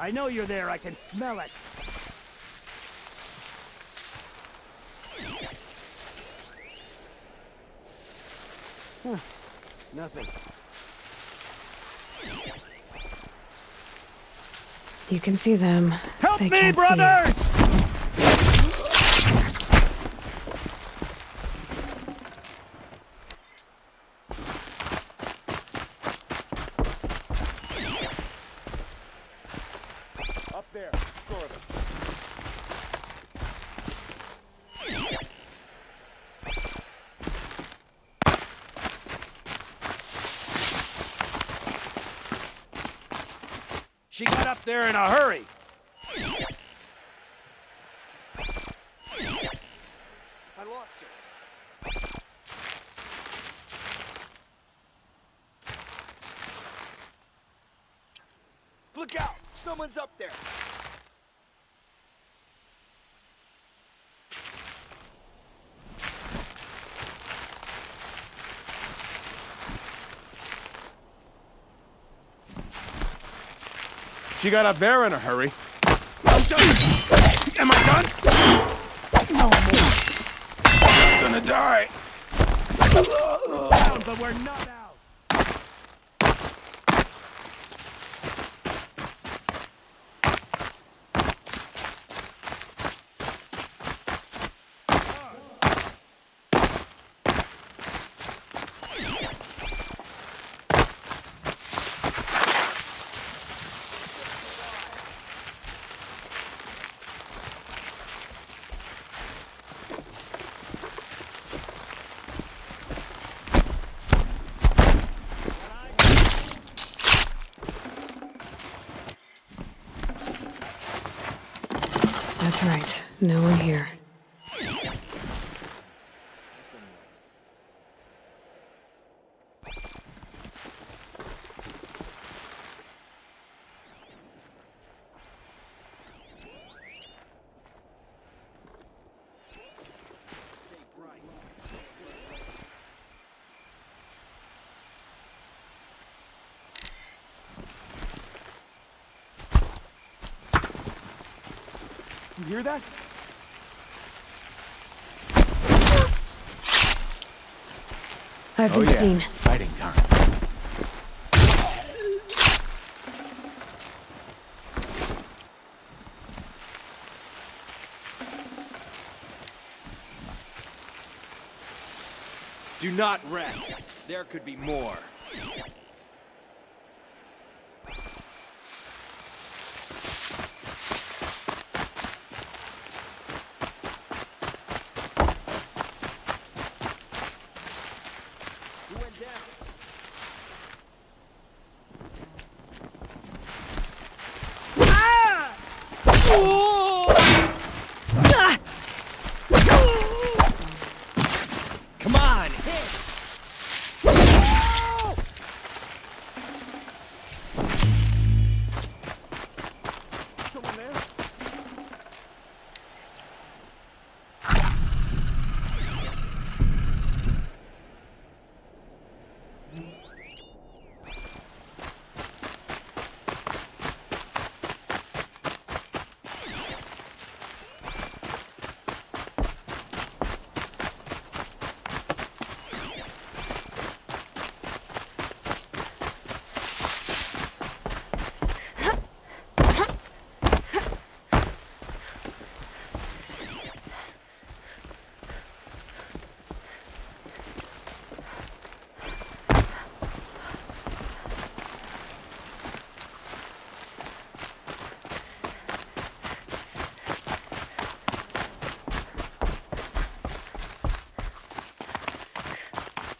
I know you're there. I can smell it. Huh. Nothing. You can see them. Help They me, can't brothers! Up there, score them. She got up there in a hurry. I lost her. Look out! Someone's up there! She got up there in a hurry. I'm done. Am I done? No more. I'm gonna die. Down, but we're not out. Right, no one here. You hear that? I've been seen. Fighting time. Do not rest. There could be more. Come on!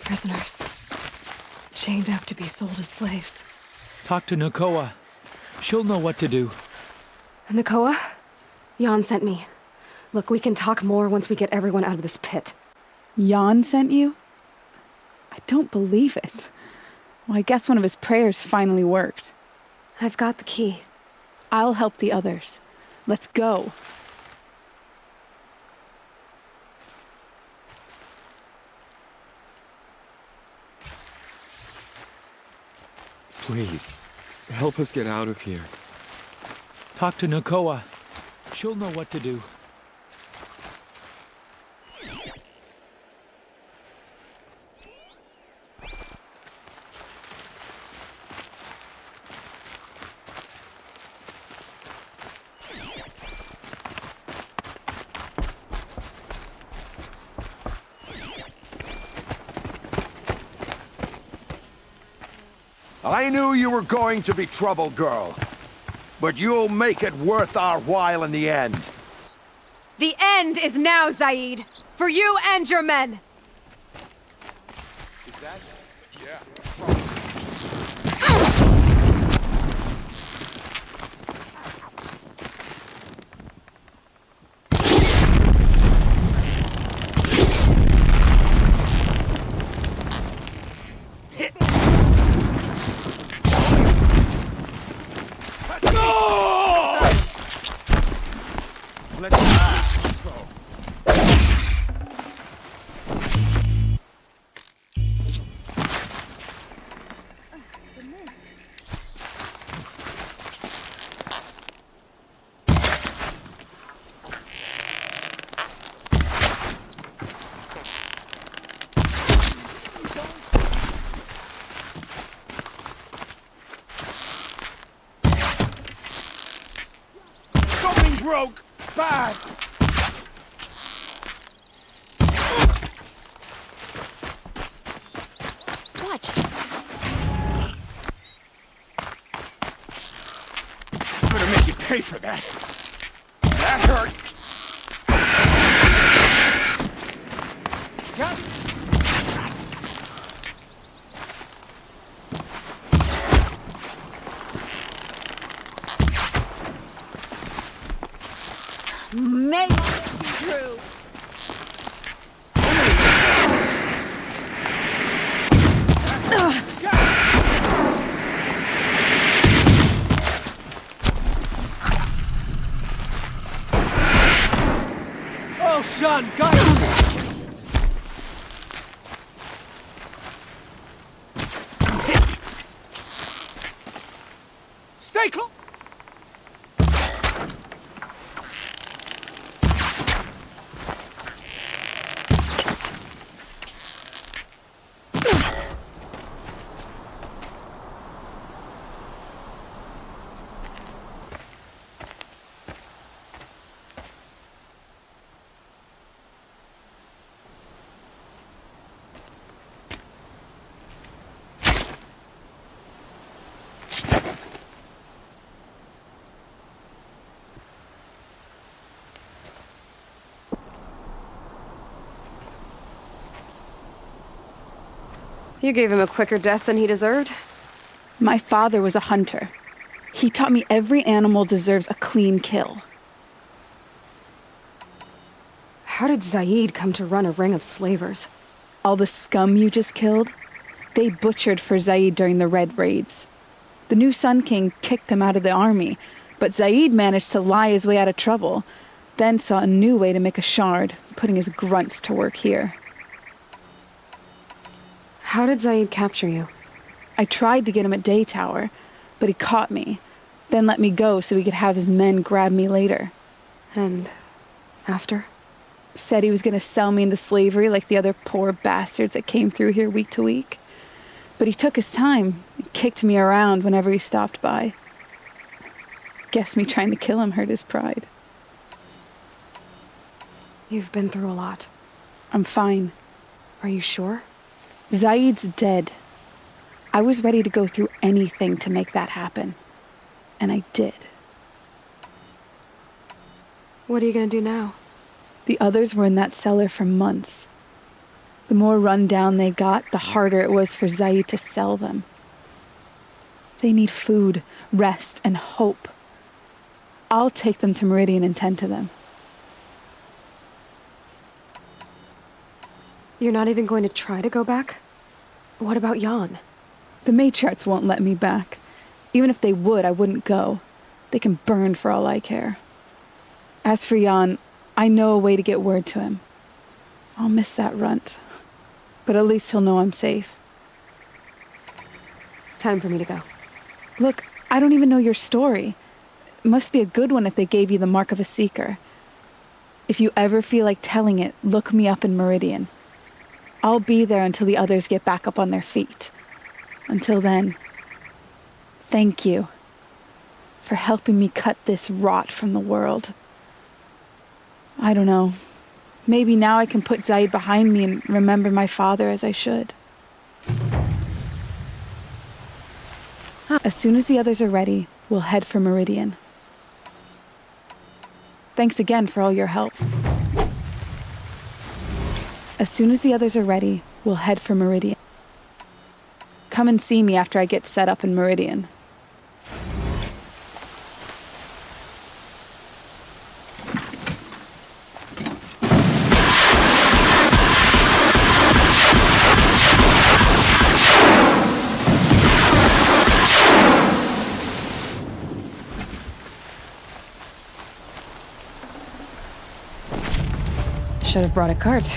Prisoners. Chained up to be sold as slaves. Talk to Nakoa. She'll know what to do. Nakoa? Jan sent me. Look, we can talk more once we get everyone out of this pit. Jan sent you? I don't believe it. Well, I guess one of his prayers finally worked. I've got the key. I'll help the others. Let's go. Please, help us get out of here. Talk to Nakoa. She'll know what to do. I knew you were going to be trouble, girl. But you'll make it worth our while in the end. The end is now, Zaid! For you and your men! Is that? Yeah. Broke! Bad! Watch! I'm gonna make you pay for that. That hurt. May all this be true. Oh, son, got him! Stay close! You gave him a quicker death than he deserved. My father was a hunter. He taught me every animal deserves a clean kill. How did Zaid come to run a ring of slavers? All the scum you just killed? They butchered for Zaid during the Red Raids. The new Sun King kicked them out of the army, but Zaid managed to lie his way out of trouble, then saw a new way to make a shard, putting his grunts to work here. How did Zaid capture you? I tried to get him at Day Tower, but he caught me, then let me go so he could have his men grab me later. And after? Said he was going to sell me into slavery like the other poor bastards that came through here week to week. But he took his time, kicked me around whenever he stopped by. Guess me trying to kill him hurt his pride. You've been through a lot. I'm fine. Are you sure? Zaid's dead. I was ready to go through anything to make that happen. And I did. What are you gonna do now? The others were in that cellar for months. The more run down they got, the harder it was for Zaid to sell them. They need food, rest, and hope. I'll take them to Meridian and tend to them. You're not even going to try to go back? What about Jan? The matriarchs won't let me back. Even if they would, I wouldn't go. They can burn for all I care. As for Jan, I know a way to get word to him. I'll miss that runt. But at least he'll know I'm safe. Time for me to go. Look, I don't even know your story. It must be a good one if they gave you the mark of a seeker. If you ever feel like telling it, look me up in Meridian. I'll be there until the others get back up on their feet. Until then, thank you for helping me cut this rot from the world. I don't know. Maybe now I can put Zaid behind me and remember my father as I should. As soon as the others are ready, we'll head for Meridian. Thanks again for all your help. As soon as the others are ready, we'll head for Meridian. Come and see me after I get set up in Meridian. Should have brought a cart.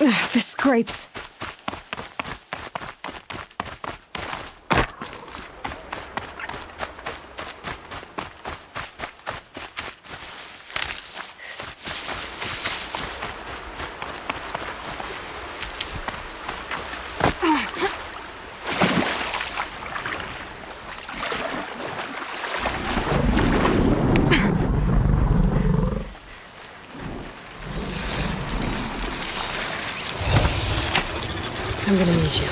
Ugh, the scrapes. I'm gonna need you.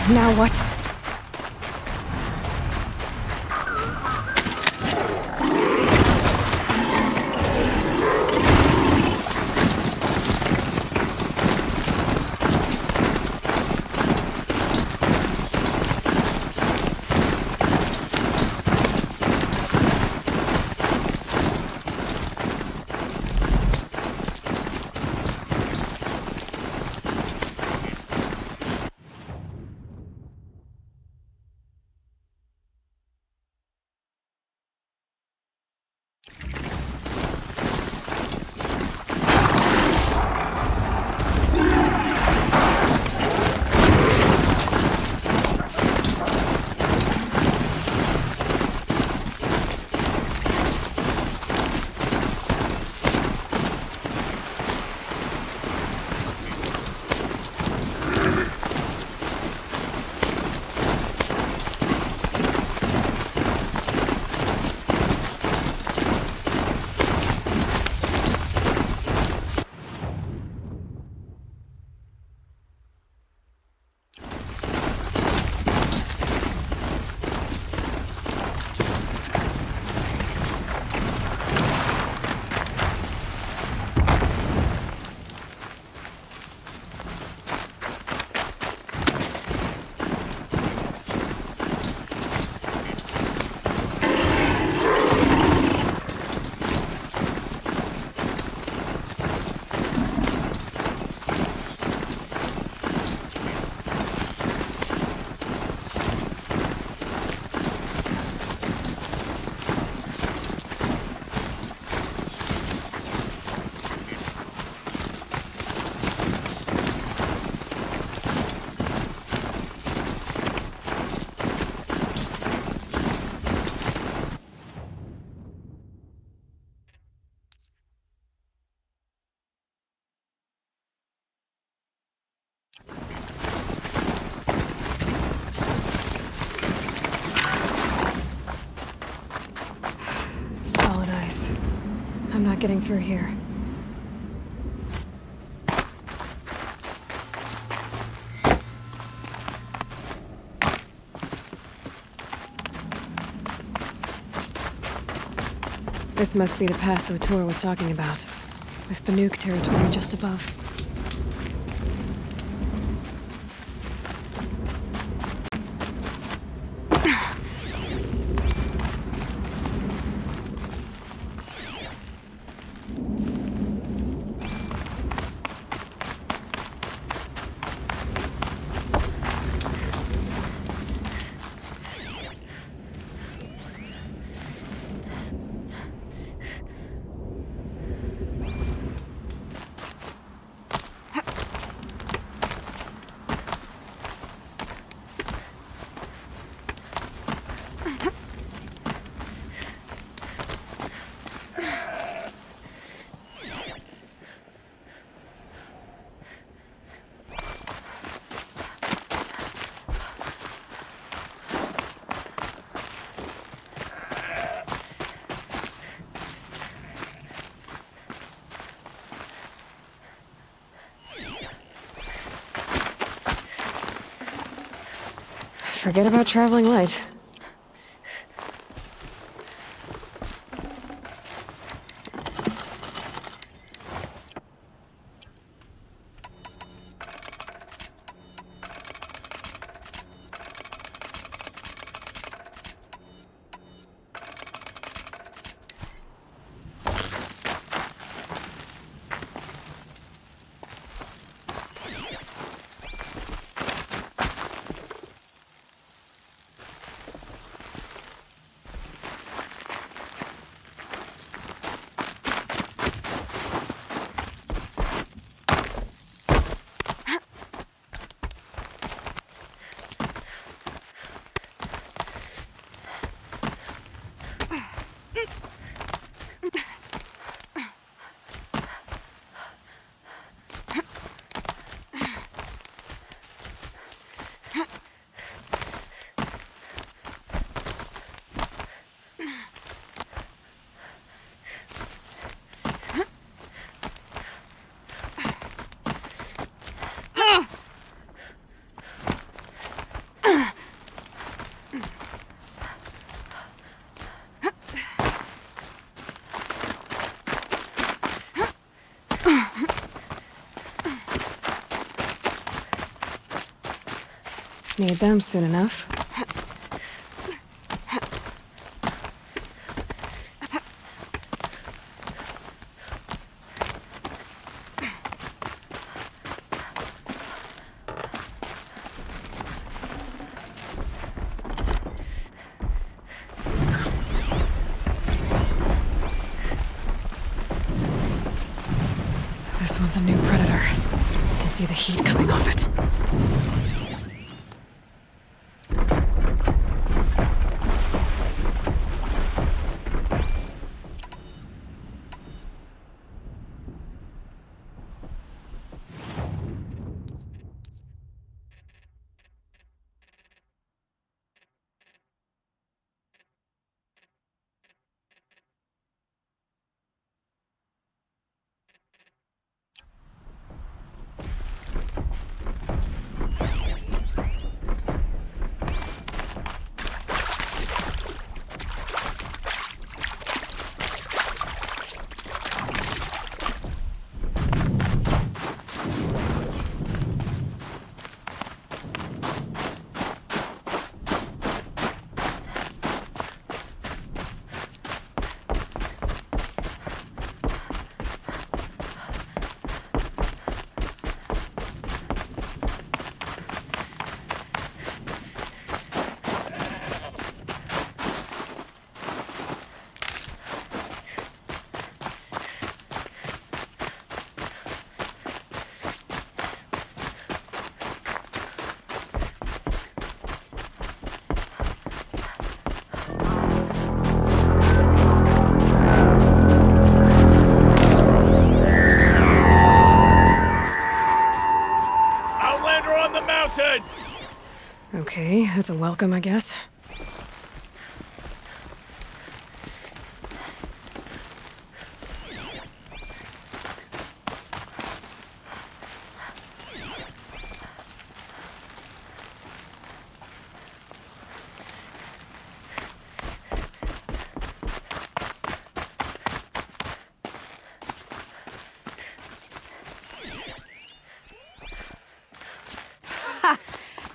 Now what? getting through here. This must be the pass O'Toole was talking about, with Banuk territory just above. Forget about traveling light. Need them soon enough. This one's a new predator. I can see the heat coming off it. Okay, that's a welcome, I guess.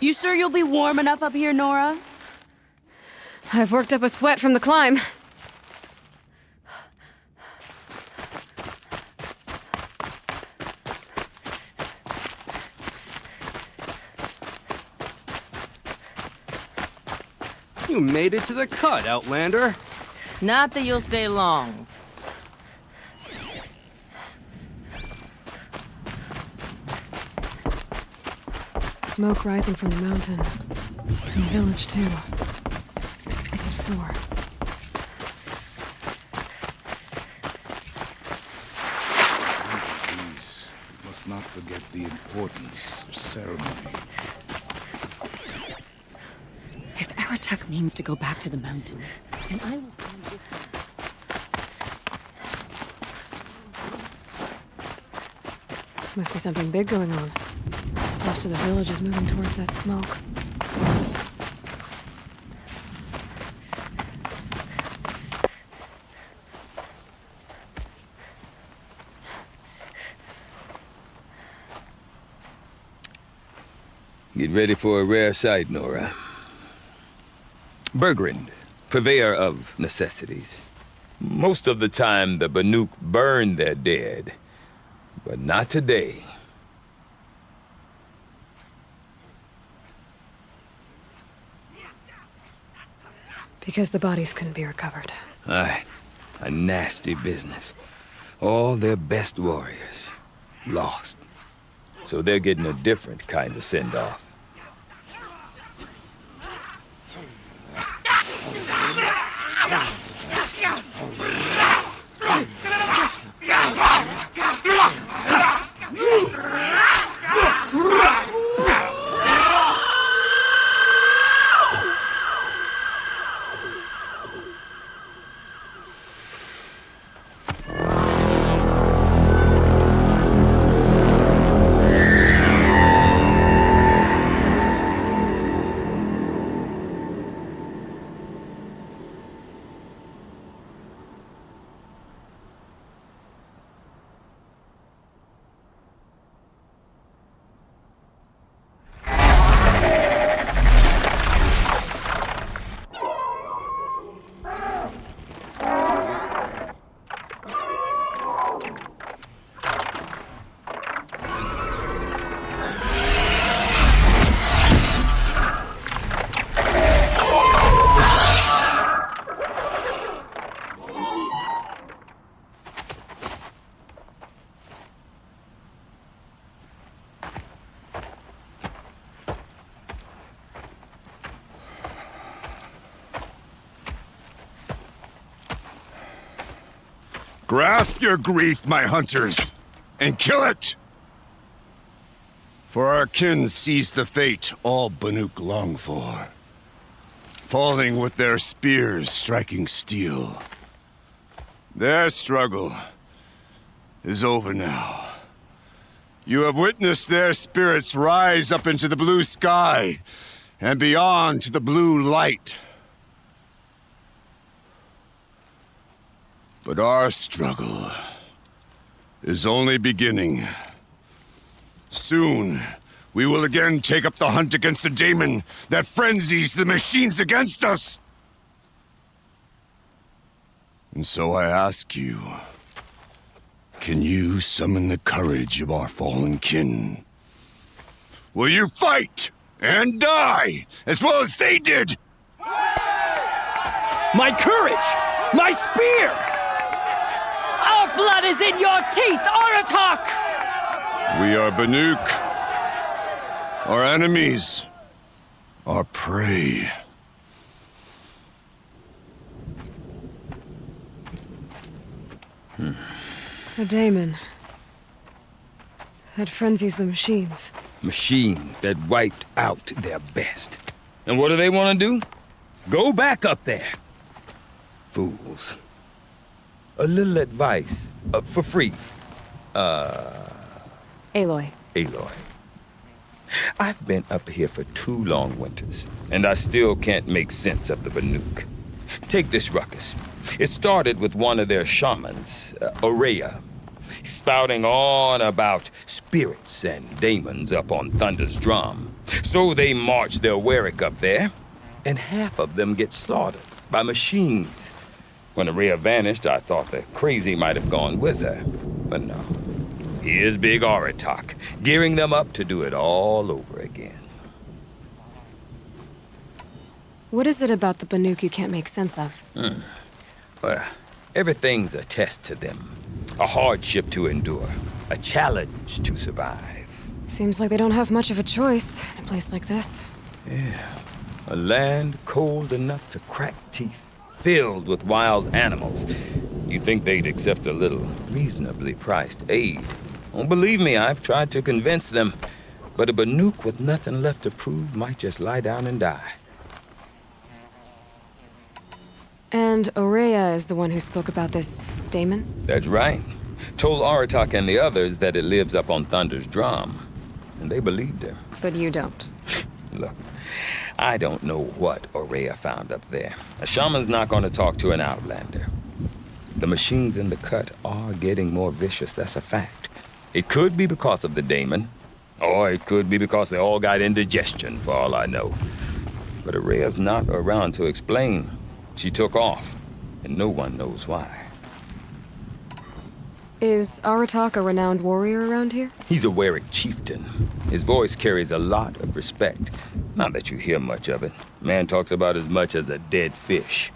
You sure you'll be warm enough up here, Nora? I've worked up a sweat from the climb. You made it to the cut, Outlander. Not that you'll stay long. Smoke rising from the mountain. And the village, too. It's at 4. Please, we must not forget the importance of ceremony. If Aratak means to go back to the mountain, then I will stand with him. Must be something big going on. Most of the village is moving towards that smoke. Get ready for a rare sight, Nora. Bergrand, purveyor of necessities. Most of the time, the Banuk burn their dead, but not today. Because the bodies couldn't be recovered. Aye, a nasty business. All their best warriors lost. So they're getting a different kind of send-off. Grasp your grief, my hunters, and kill it! For our kin sees the fate all Banuk long for. Falling with their spears striking steel. Their struggle is over now. You have witnessed their spirits rise up into the blue sky and beyond to the blue light. But our struggle is only beginning. Soon, we will again take up the hunt against the daemon that frenzies the machines against us. And so I ask you, can you summon the courage of our fallen kin? Will you fight and die as well as they did? My courage! My spear! Our blood is in your teeth, Aratak! We are Banuk. Our enemies. Our prey. A daemon. That frenzies the machines. Machines that wiped out their best. And what do they want to do? Go back up there. Fools. A little advice, for free. Aloy. Aloy. I've been up here for 2 long winters, and I still can't make sense of the Banuk. Take this ruckus. It started with one of their shamans, Aurea, spouting on about spirits and daemons up on Thunder's drum. So they march their Warwick up there, and half of them get slaughtered by machines. When Araya vanished, I thought the crazy might have gone with her. But no. Here's Big Aratak, gearing them up to do it all over again. What is it about the Banuk you can't make sense of? Well, everything's a test to them. A hardship to endure. A challenge to survive. Seems like they don't have much of a choice in a place like this. Yeah. A land cold enough to crack teeth. Filled with wild animals. You'd think they'd accept a little reasonably priced aid. Oh, believe me, I've tried to convince them. But a Banuk with nothing left to prove might just lie down and die. And Araya is the one who spoke about this daemon? That's right. Told Aratak and the others that it lives up on Thunder's drum. And they believed her. But you don't. Look, I don't know what Araya found up there. A shaman's not going to talk to an outlander. The machines in the cut are getting more vicious, that's a fact. It could be because of the daemon, or it could be because they all got indigestion, for all I know. But Araya's not around to explain. She took off, and no one knows why. Is Aratak a renowned warrior around here? He's a Warwick chieftain. His voice carries a lot of respect. Not that you hear much of it. Man talks about as much as a dead fish.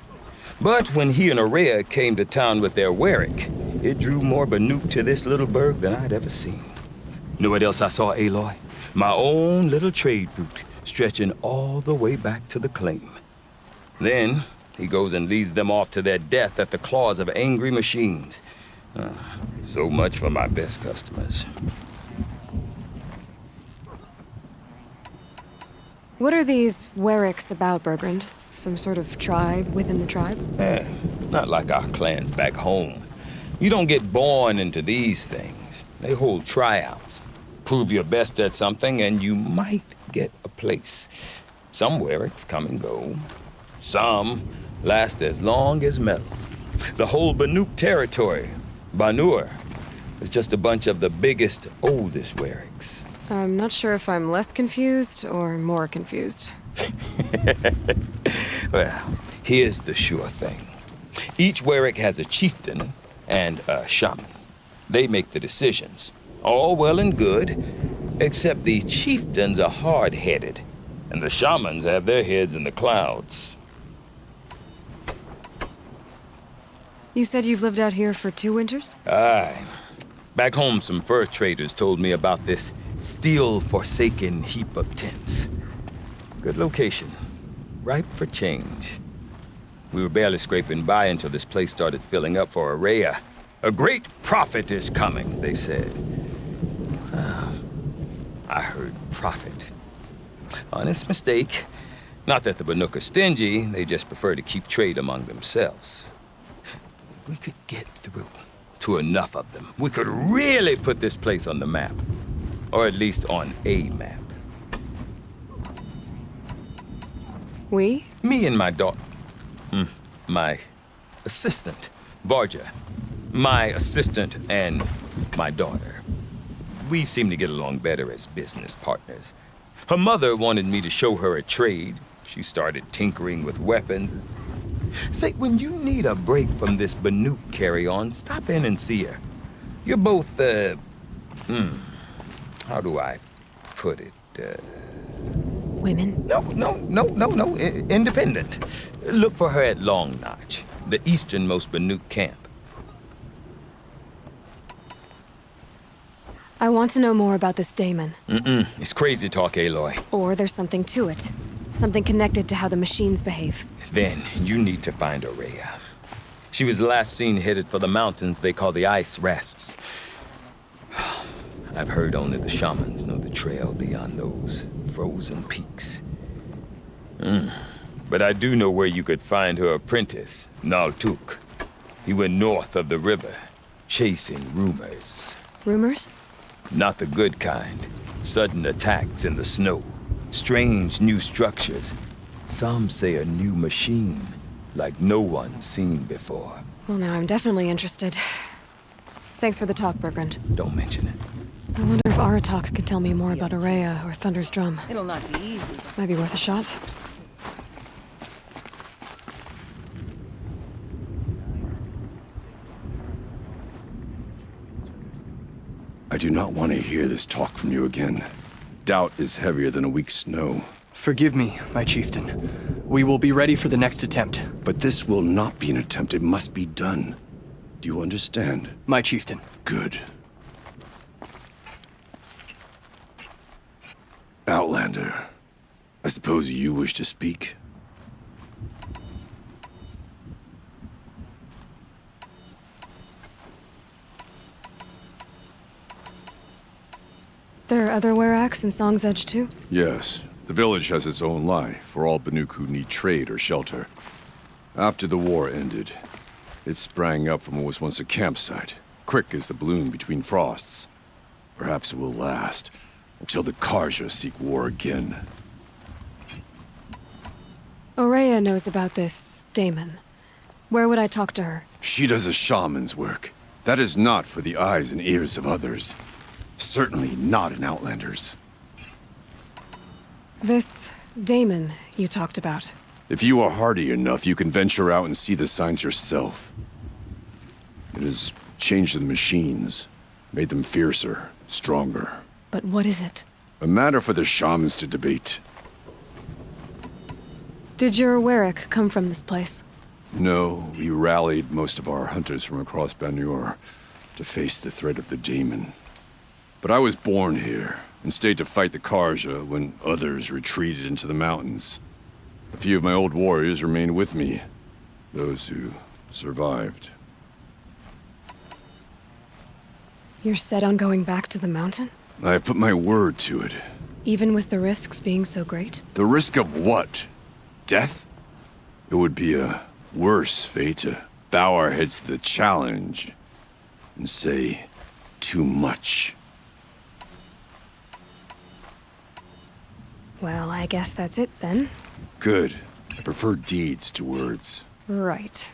But when he and Araya came to town with their Warwick, it drew more Banuk to this little burg than I'd ever seen. Know what else I saw, Aloy? My own little trade route, stretching all the way back to the claim. Then, he goes and leads them off to their death at the claws of angry machines. So much for my best customers. What are these Warwicks about, Bergrand? Some sort of tribe within the tribe? Not like our clans back home. You don't get born into these things. They hold tryouts. Prove your best at something and you might get a place. Some Warwicks come and go. Some last as long as metal. The whole Banuk territory, Banur, is just a bunch of the biggest, oldest Warwicks. I'm not sure if I'm less confused or more confused. Well, here's the sure thing. Each Warwick has a chieftain and a shaman. They make the decisions. All well and good, except the chieftains are hard-headed, and the shamans have their heads in the clouds. You said you've lived out here for 2 winters? Aye. Back home, some fur traders told me about this steel-forsaken heap of tents. Good location. Ripe for change. We were barely scraping by until this place started filling up for Araya. A great prophet is coming, they said. I heard prophet. Honest mistake. Not that the Banuk are stingy, they just prefer to keep trade among themselves. We could get through to enough of them. We could really put this place on the map. Or at least on a map. We? Me and my daughter. My assistant, Varja. My assistant and my daughter. We seem to get along better as business partners. Her mother wanted me to show her a trade. She started tinkering with weapons. Say, when you need a break from this Banuk carry-on, stop in and see her. You're both, how do I put it? Women? No. Independent. Look for her at Long Notch, the easternmost Banuk camp. I want to know more about this daemon. It's crazy talk, Aloy. Or there's something to it. Something connected to how the machines behave. Then you need to find Araya. She was last seen headed for the mountains they call the Aice rests. I've heard only the shamans know the trail beyond those frozen peaks. But I do know where you could find her apprentice, Naltuk. He went north of the river, chasing rumors. Rumors? Not the good kind. Sudden attacks in the snow. Strange new structures. Some say a new machine, like no one's seen before. Well, now I'm definitely interested. Thanks for the talk, Bergrand. Don't mention it. I wonder if Aratak can tell me more about Aurea or Thunder's drum. It'll not be easy. Might be worth a shot. I do not want to hear this talk from you again. Doubt is heavier than a week's snow. Forgive me, my chieftain. We will be ready for the next attempt. But this will not be an attempt. It must be done. Do you understand? My chieftain. Good. Outlander, I suppose you wish to speak? There are other Weraks in Song's Edge too? Yes. The village has its own lie for all Banuk who need trade or shelter. After the war ended, it sprang up from what was once a campsite, quick as the bloom between frosts. Perhaps it will last, until the Karja seek war again. Aurea knows about this Damon. Where would I talk to her? She does a shaman's work. That is not for the eyes and ears of others. Certainly not an Outlander's. This Damon you talked about. If you are hardy enough, you can venture out and see the signs yourself. It has changed the machines, made them fiercer, stronger. But what is it? A matter for the shamans to debate. Did your Werak come from this place? No, we rallied most of our hunters from across Banur to face the threat of the Daemon. But I was born here, and stayed to fight the Karja when others retreated into the mountains. A few of my old warriors remained with me, those who survived. You're set on going back to the mountain? I have put my word to it. Even with the risks being so great? The risk of what? Death? It would be a worse fate to bow our heads to the challenge and say too much. Well, I guess that's it then. Good. I prefer deeds to words. Right.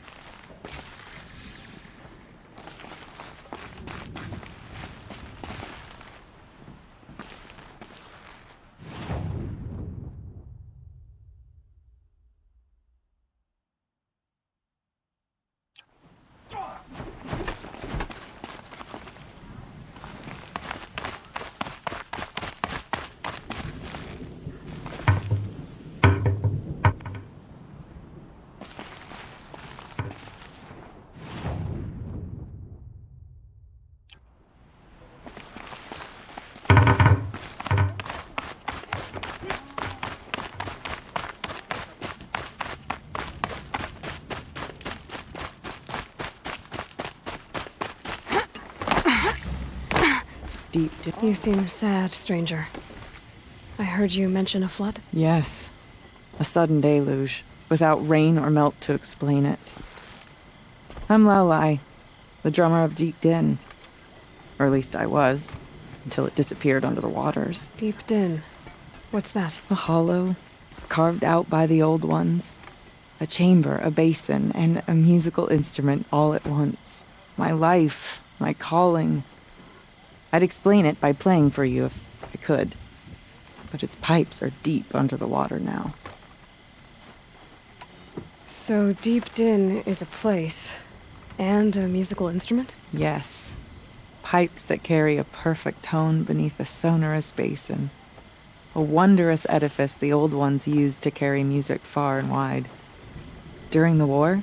You seem sad, stranger. I heard you mention a flood? Yes. A sudden deluge, without rain or melt to explain it. I'm Aloy, the drummer of Deep Din. Or at least I was, until it disappeared under the waters. Deep Din. What's that? A hollow, carved out by the old ones. A chamber, a basin, and a musical instrument all at once. My life, my calling. I'd explain it by playing for you if I could. But its pipes are deep under the water now. So Deep Din is a place, and a musical instrument? Yes. Pipes that carry a perfect tone beneath a sonorous basin. A wondrous edifice the old ones used to carry music far and wide. During the war,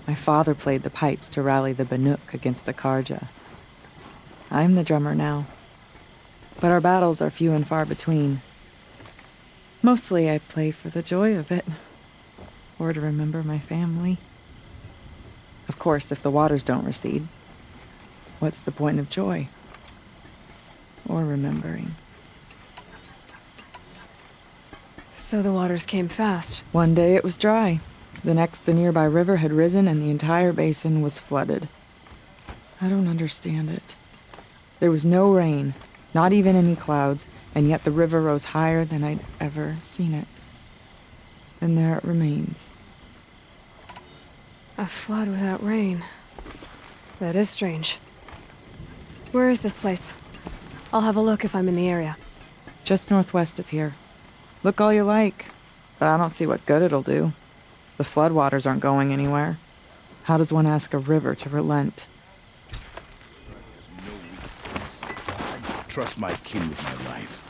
my father played the pipes to rally the Banuk against the Karja. I'm the drummer now. But our battles are few and far between. Mostly I play for the joy of it. Or to remember my family. Of course, if the waters don't recede, what's the point of joy? Or remembering? So the waters came fast. One day it was dry. The next, the nearby river had risen and the entire basin was flooded. I don't understand it. There was no rain, not even any clouds, and yet the river rose higher than I'd ever seen it. And there it remains. A flood without rain. That is strange. Where is this place? I'll have a look if I'm in the area. Just northwest of here. Look all you like, but I don't see what good it'll do. The floodwaters aren't going anywhere. How does one ask a river to relent? Trust my kin with my life.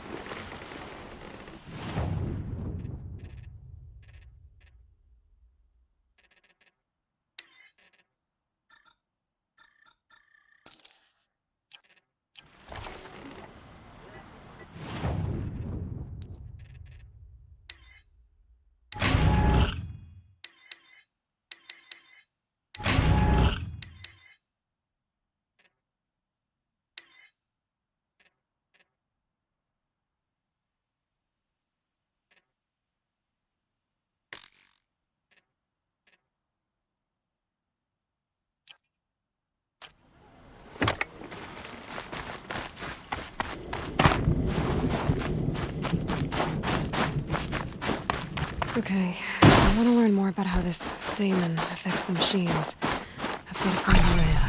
Okay, I want to learn more about how this daemon affects the machines. I've got to find Maria.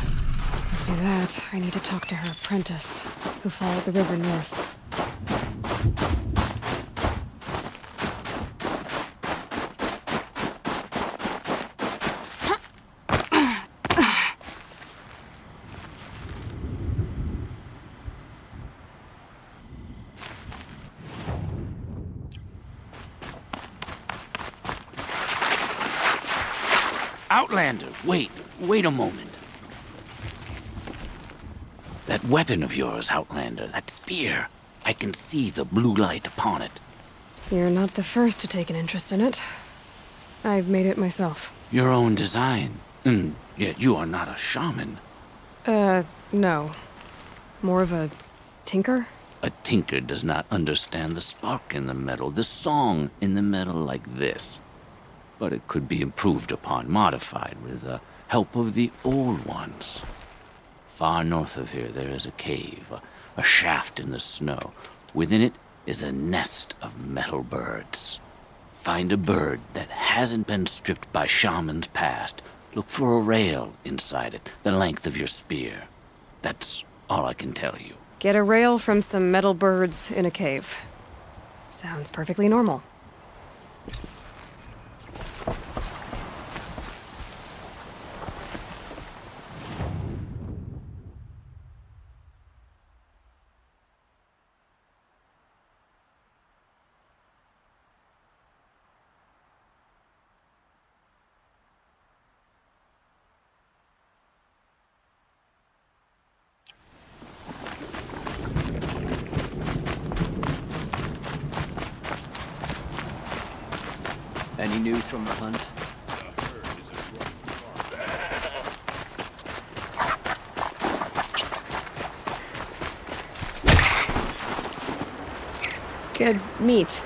To do that, I need to talk to her apprentice, who followed the river north. Outlander, wait a moment. That weapon of yours, Outlander, that spear. I can see the blue light upon it. You're not the first to take an interest in it. I've made it myself. Your own design. And yet you are not a shaman. No. More of a tinker? A tinker does not understand the spark in the metal, the song in the metal like this. But it could be improved upon, modified, with the help of the old ones. Far north of here there is a cave, a shaft in the snow. Within it is a nest of metal birds. Find a bird that hasn't been stripped by shamans past. Look for a rail inside it, the length of your spear. That's all I can tell you. Get a rail from some metal birds in a cave. Sounds perfectly normal. Any news from the hunt? Good meat.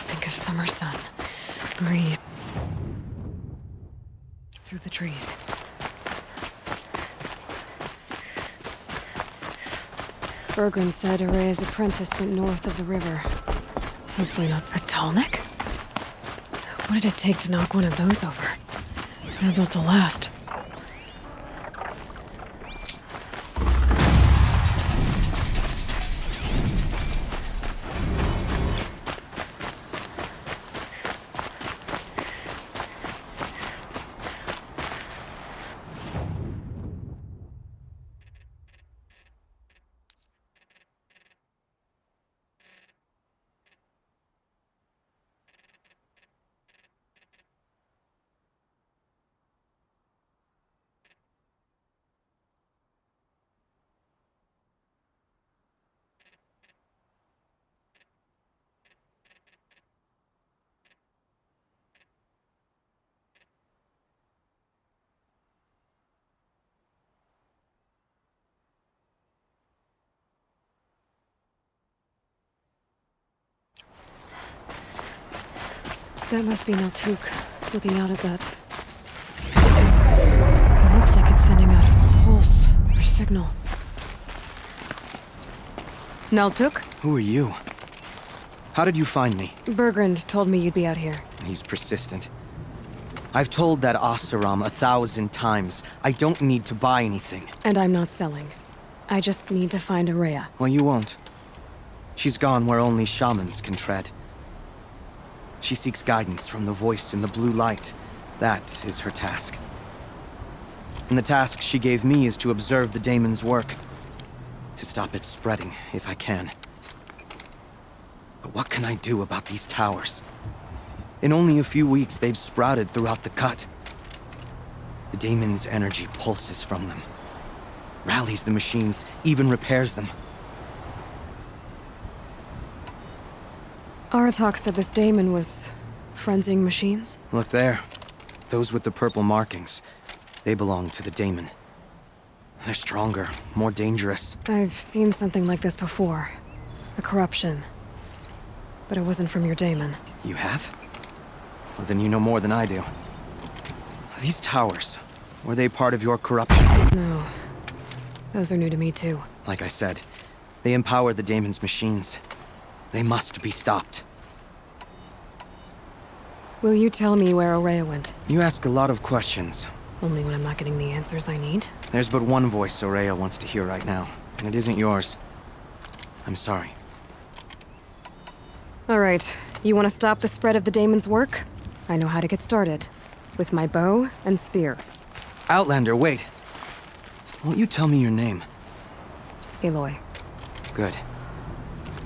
Think of summer sun, breeze through the trees. Bergren said Araya's apprentice went north of the river. Hopefully not Patalnik? What did it take to knock one of those over? They're built to last. That must be Naltuk, looking out at that. It looks like it's sending out a pulse or signal. Naltuk? Who are you? How did you find me? Bergrand told me you'd be out here. He's persistent. I've told that Oseram 1,000 times. I don't need to buy anything. And I'm not selling. I just need to find Araya. Well, you won't. She's gone where only shamans can tread. She seeks guidance from the voice in the blue light. That is her task. And the task she gave me is to observe the daemon's work. To stop it spreading, if I can. But what can I do about these towers? In only a few weeks, they've sprouted throughout the cut. The daemon's energy pulses from them. Rallies the machines, even repairs them. Aratak said this daemon was frenzying machines? Look there. Those with the purple markings. They belong to the daemon. They're stronger, more dangerous. I've seen something like this before. A corruption. But it wasn't from your daemon. You have? Well, then you know more than I do. These towers, were they part of your corruption? No. Those are new to me, too. Like I said, they empower the daemon's machines. They must be stopped. Will you tell me where Araya went? You ask a lot of questions. Only when I'm not getting the answers I need? There's but one voice Araya wants to hear right now, and it isn't yours. I'm sorry. All right. You want to stop the spread of the daemon's work? I know how to get started. With my bow and spear. Outlander, wait. Won't you tell me your name? Aloy. Good.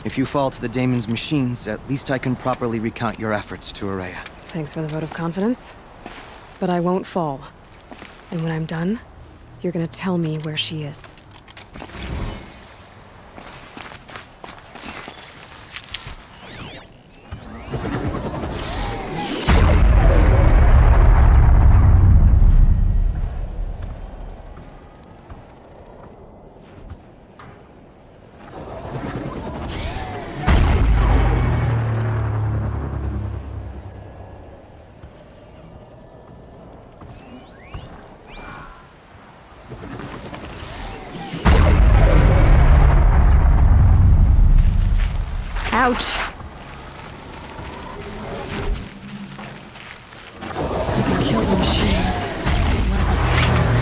If you fall to the daemon's machines, at least I can properly recount your efforts to Araya. Thanks for the vote of confidence. But I won't fall. And when I'm done, you're gonna tell me where she is. Ouch! I can kill the machines. What about the tower?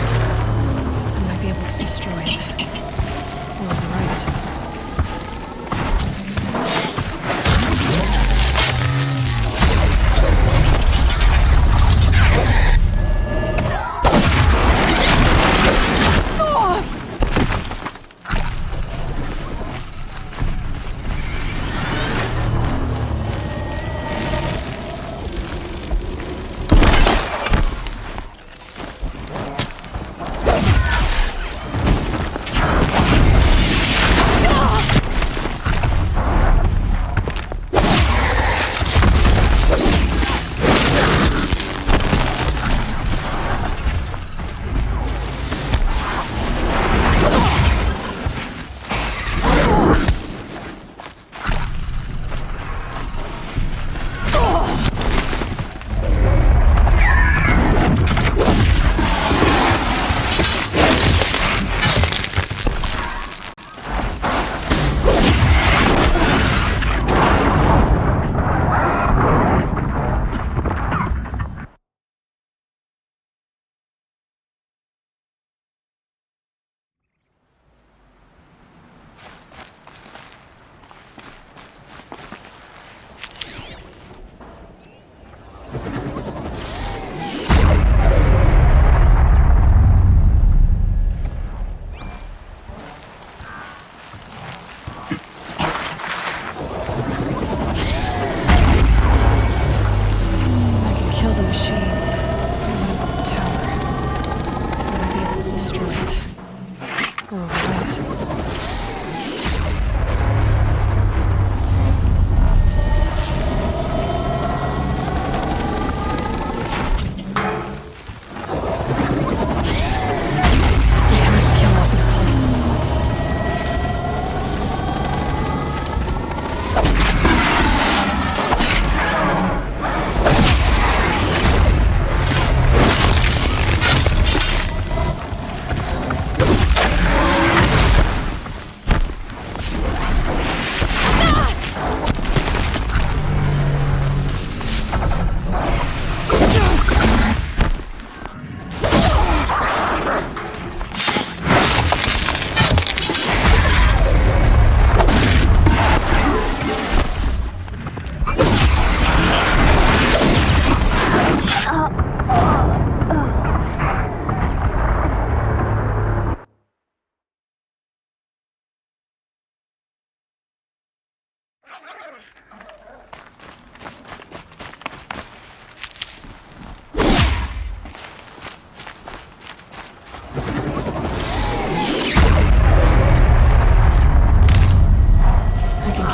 I might be able to destroy it. Or override it.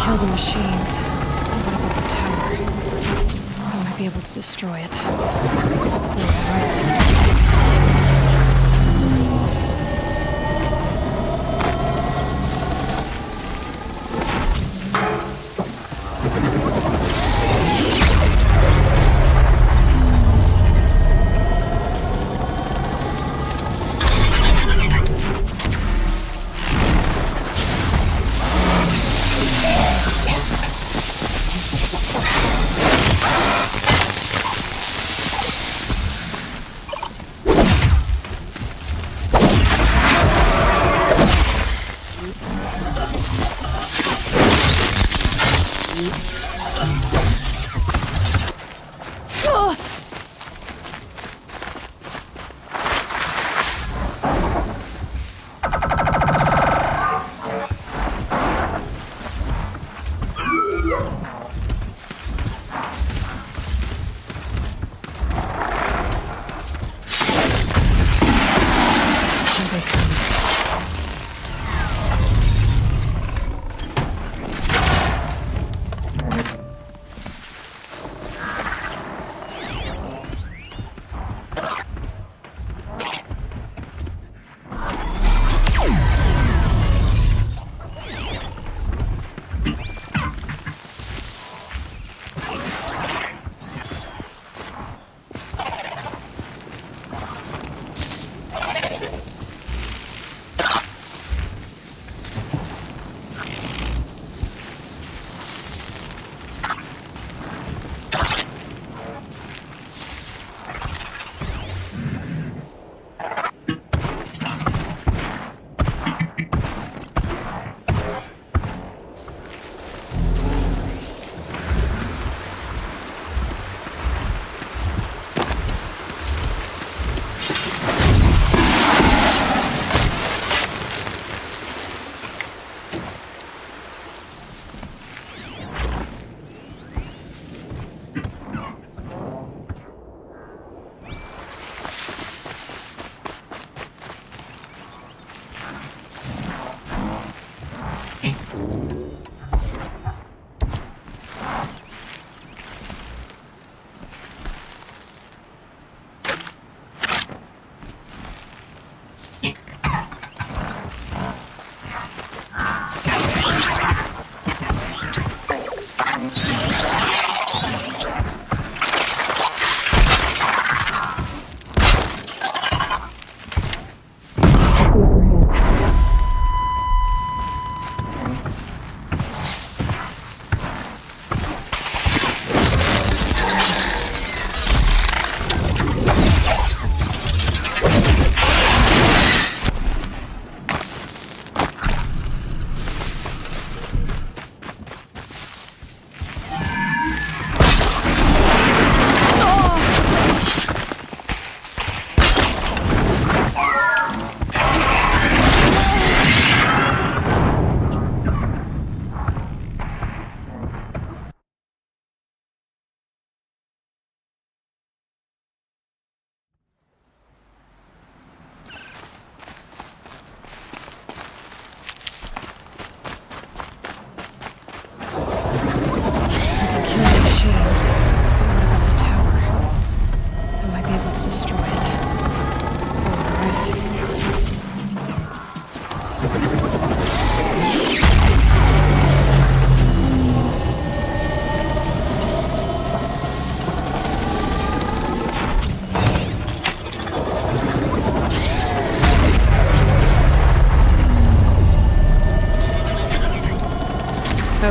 Kill the machines. What about the tower? I might be able to destroy it.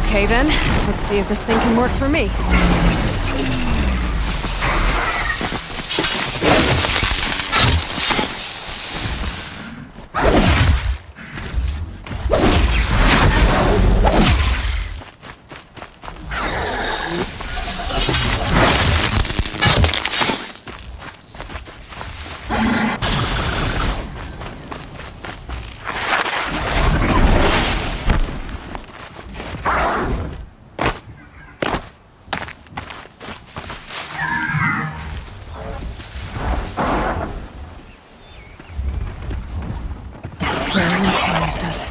Okay then, let's see if this thing can work for me. Aquarium Planet does it.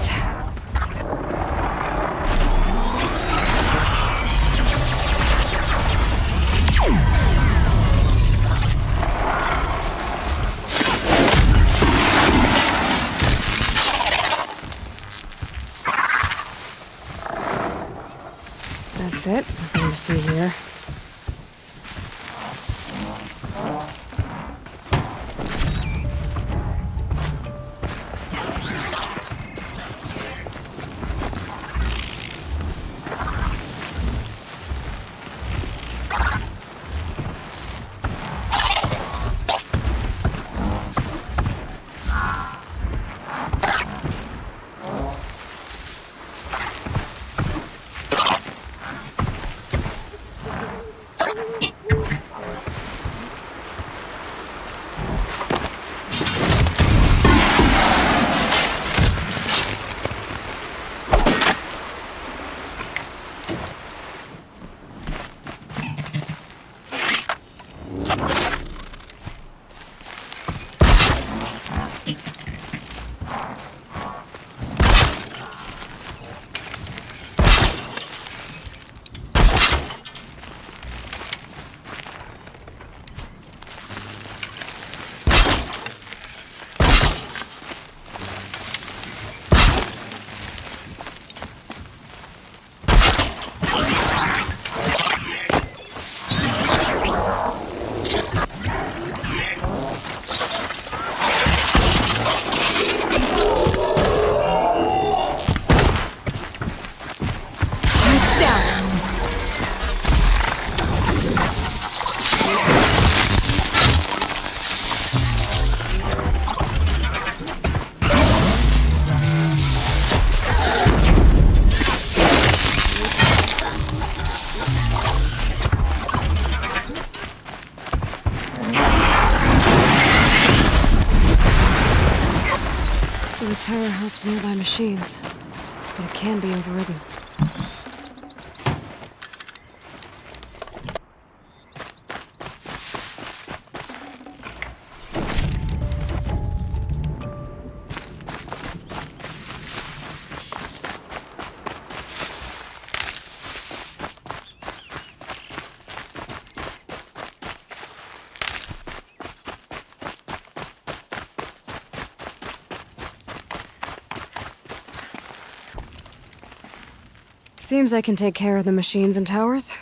That's it. Nothing to see here. So the tower helps nearby machines, but it can be overridden. Seems I can take care of the machines and towers.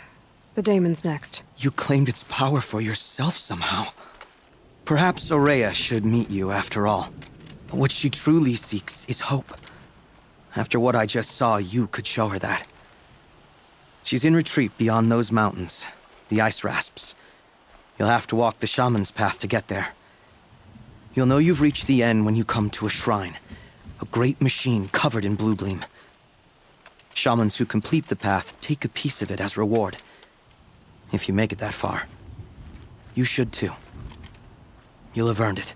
The daemon's next. You claimed its power for yourself somehow. Perhaps Aurea should meet you after all. What she truly seeks is hope. After what I just saw, you could show her that. She's in retreat beyond those mountains, the ice rasps. You'll have to walk the Shaman's path to get there. You'll know you've reached the end when you come to a shrine. A great machine covered in blue gleam. Shamans who complete the path take a piece of it as reward. If you make it that far, you should too. You'll have earned it.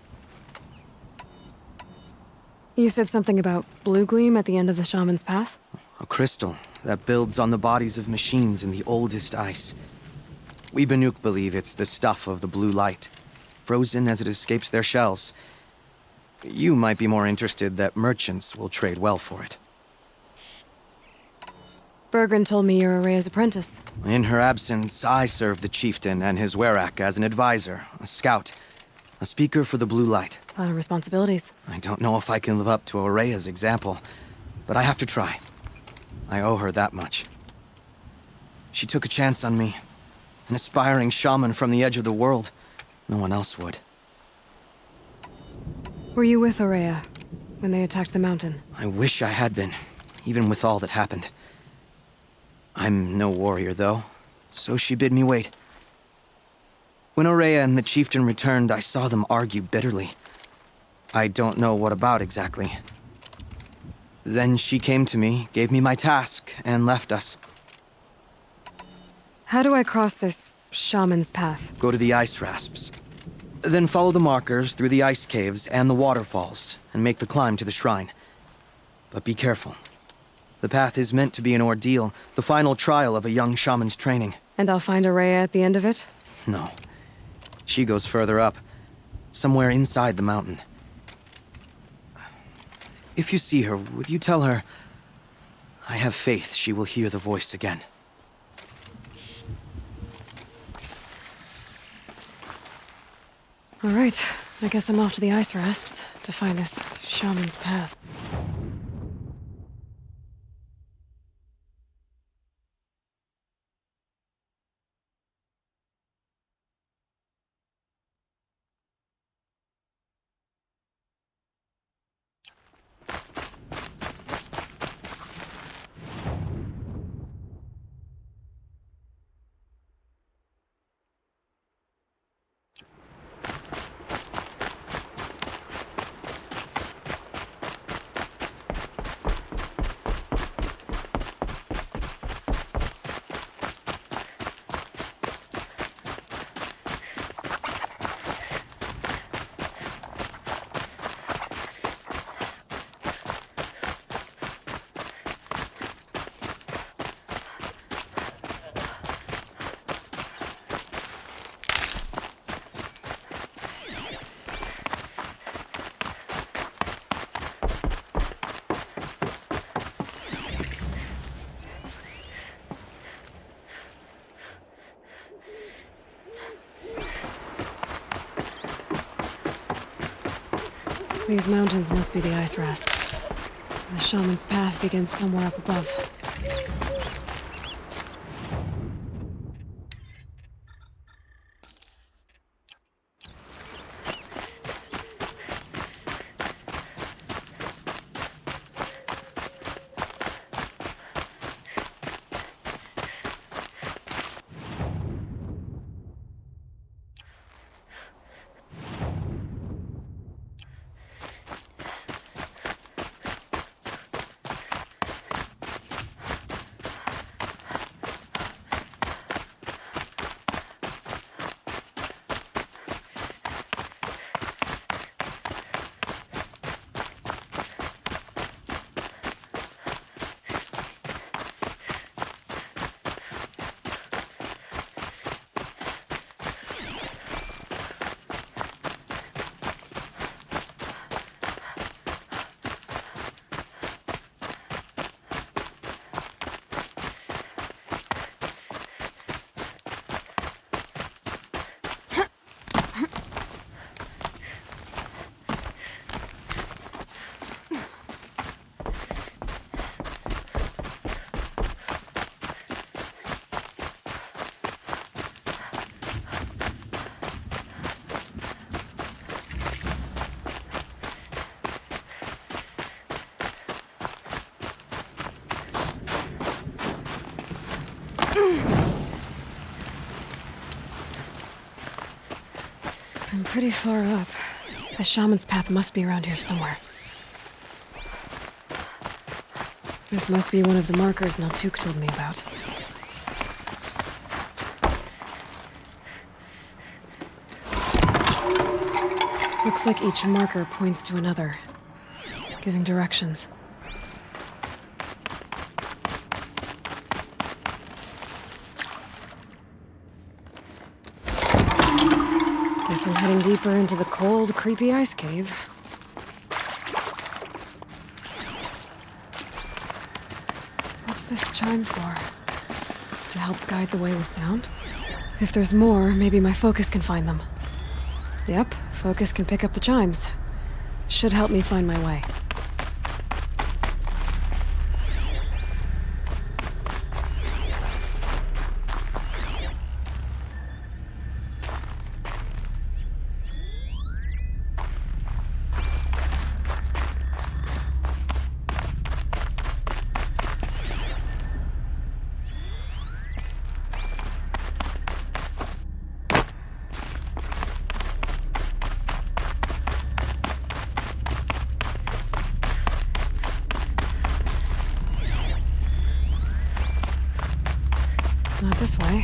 You said something about blue gleam at the end of the Shaman's path? A crystal that builds on the bodies of machines in the oldest ice. We Banuk believe it's the stuff of the blue light, frozen as it escapes their shells. You might be more interested that merchants will trade well for it. Bergren told me you're Aurea's apprentice. In her absence, I serve the chieftain and his werak as an advisor, a scout, a speaker for the blue light. A lot of responsibilities. I don't know if I can live up to Aurea's example, but I have to try. I owe her that much. She took a chance on me, an aspiring shaman from the edge of the world. No one else would. Were you with Aurea when they attacked the mountain? I wish I had been, even with all that happened. I'm no warrior, though, so she bid me wait. When Aurea and the chieftain returned, I saw them argue bitterly. I don't know what about exactly. Then she came to me, gave me my task, and left us. How do I cross this shaman's path? Go to the ice rasps. Then follow the markers through the ice caves and the waterfalls, and make the climb to the shrine. But be careful. The path is meant to be an ordeal, the final trial of a young shaman's training. And I'll find Aurea at the end of it? No. She goes further up, somewhere inside the mountain. If you see her, would you tell her... I have faith she will hear the voice again. All right, I guess I'm off to the ice rasps to find this shaman's path. These mountains must be the ice rasps. The shaman's path begins somewhere up above. I'm pretty far up. The shaman's path must be around here somewhere. This must be one of the markers Naltuk told me about. Looks like each marker points to another, giving directions. Guess I'm heading deeper into the cold, creepy ice cave. What's this chime for? To help guide the way with sound? If there's more, maybe my focus can find them. Yep, focus can pick up the chimes. Should help me find my way. Not this way.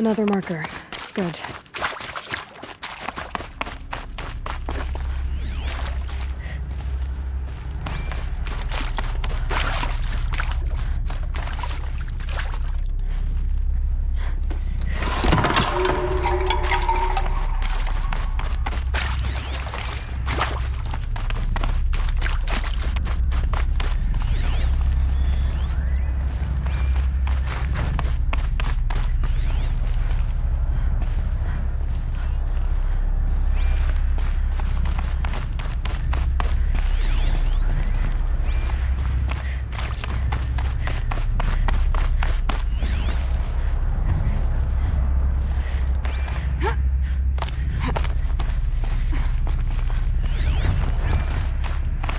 Another marker. Good.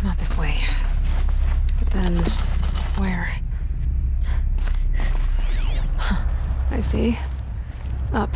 Not this way. But then, where? Huh. I see. Up.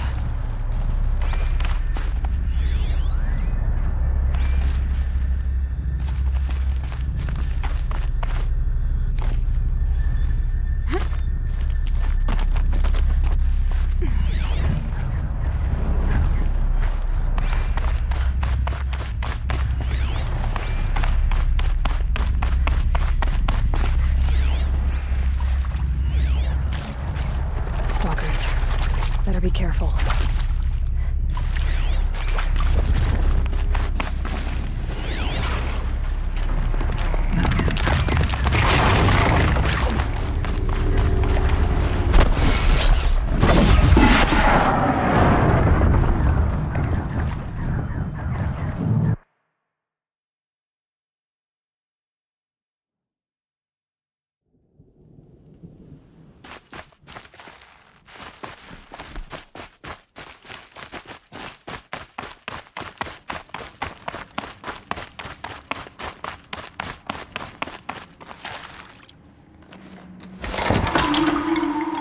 Stalkers. Better be careful.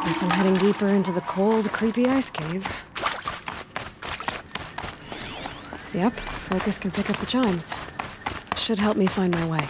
Guess I'm heading deeper into the cold, creepy ice cave. Yep, focus can pick up the chimes. Should help me find my way.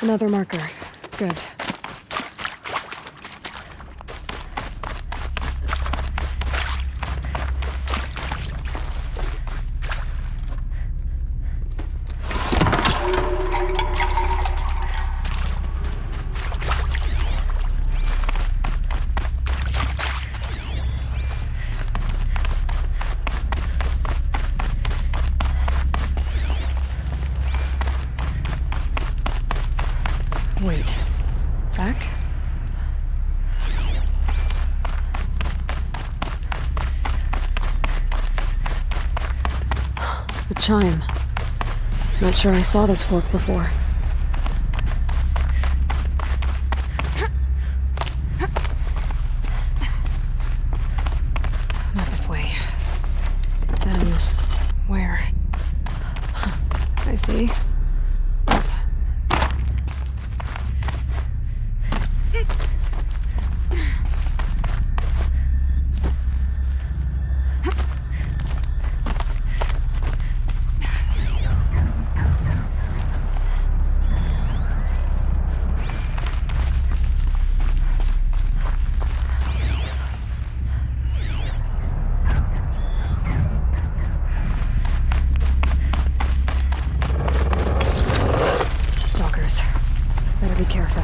Another marker. Good. Wait. Back? A chime. Not sure I saw this fork before. Not this way. Then, where? Huh. I see. Better be careful.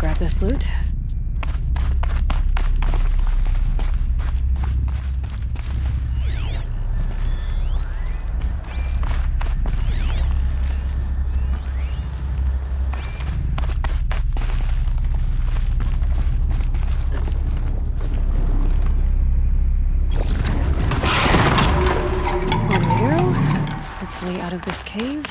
grab this loot. On we go. Hopefully out of this cave.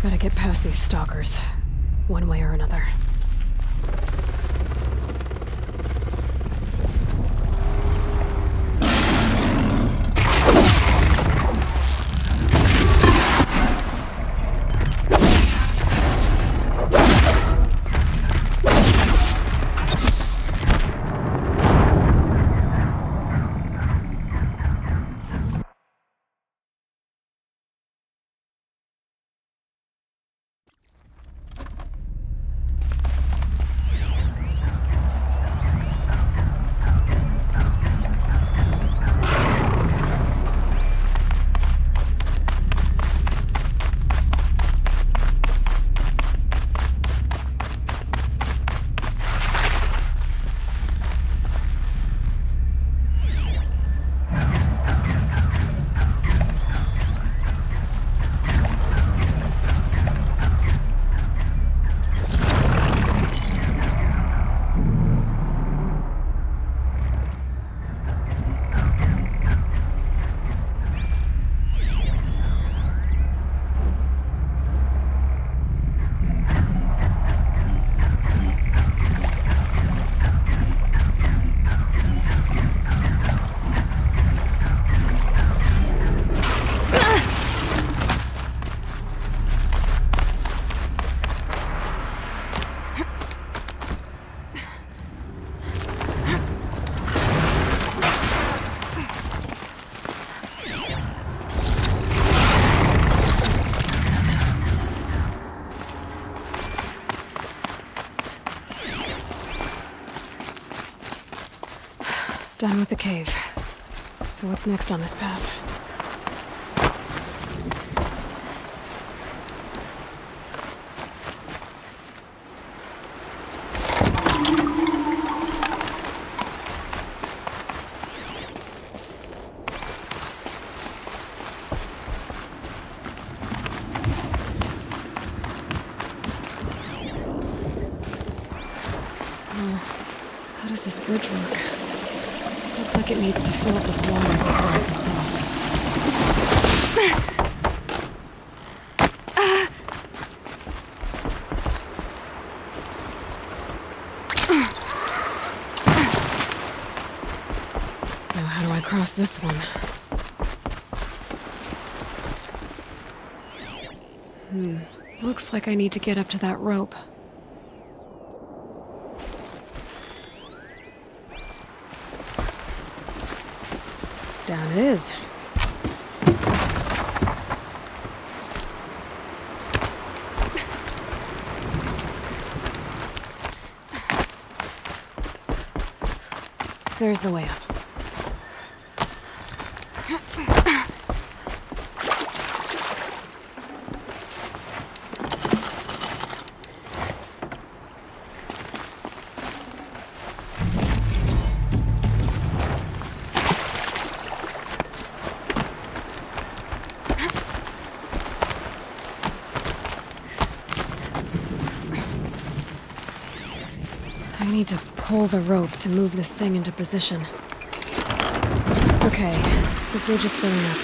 Gotta get past these stalkers, one way or another. Done with the cave. So what's next on this path? How does this bridge work? Looks like it needs to fill up with water before I can cross. how do I cross this one? Looks like I need to get up to that rope. Down it is. There's the way up. I need to pull the rope to move this thing into position. Okay, the bridge is filling up.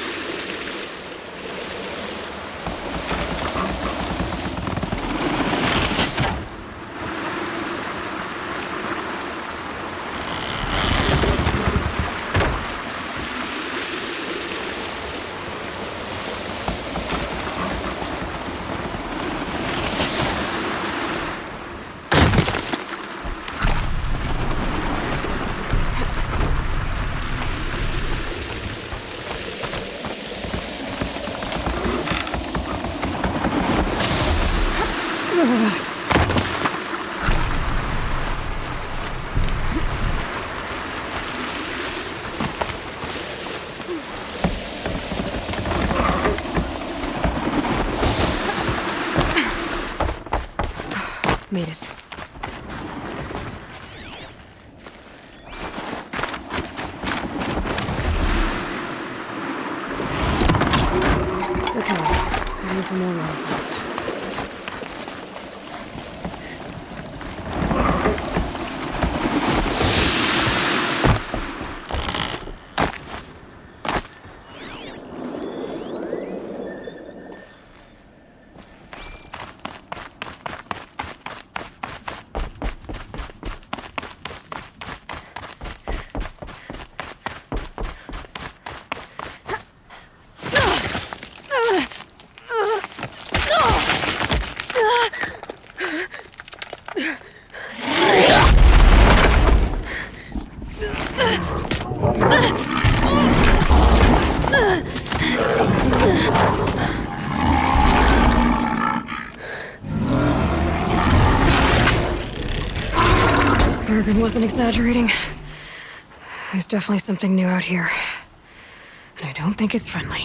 Made it. Okay, time for more rifles. Bergen wasn't exaggerating. There's definitely something new out here. And I don't think it's friendly.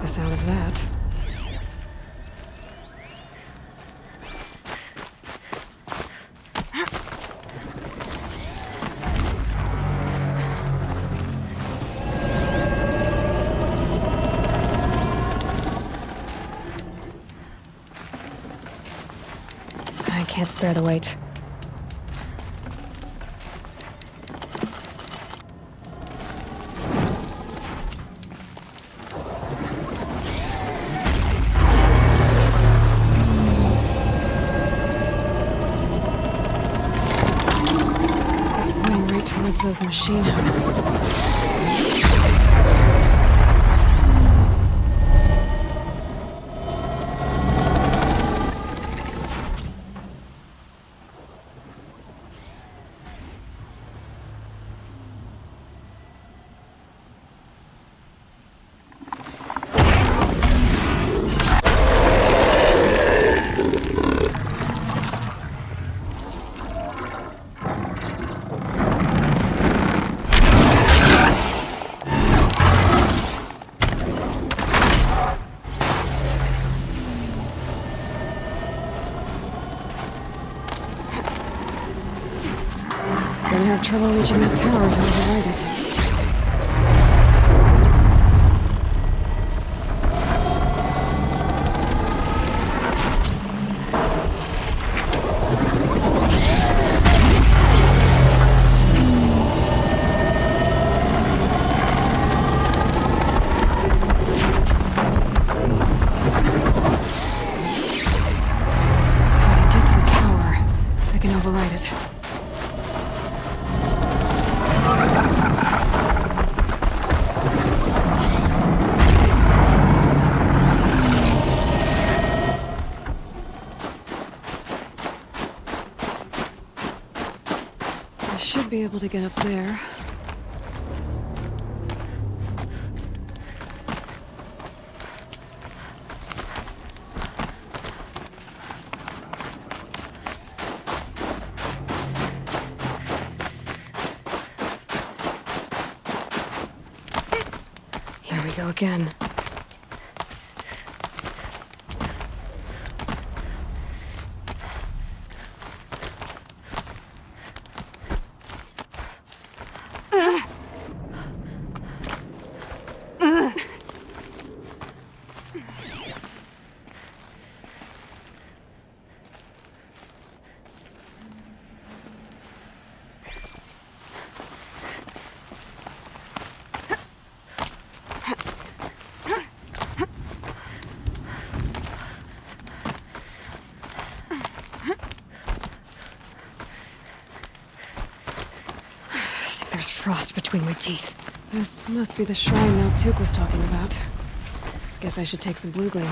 Sound of that. I can't spare the weight. Those machine guns. trouble reaching that tower to override it. Be able to get up there. Here we go again. There's frost between my teeth. This must be the shrine Maltuk was talking about. Guess I should take some blue gleam.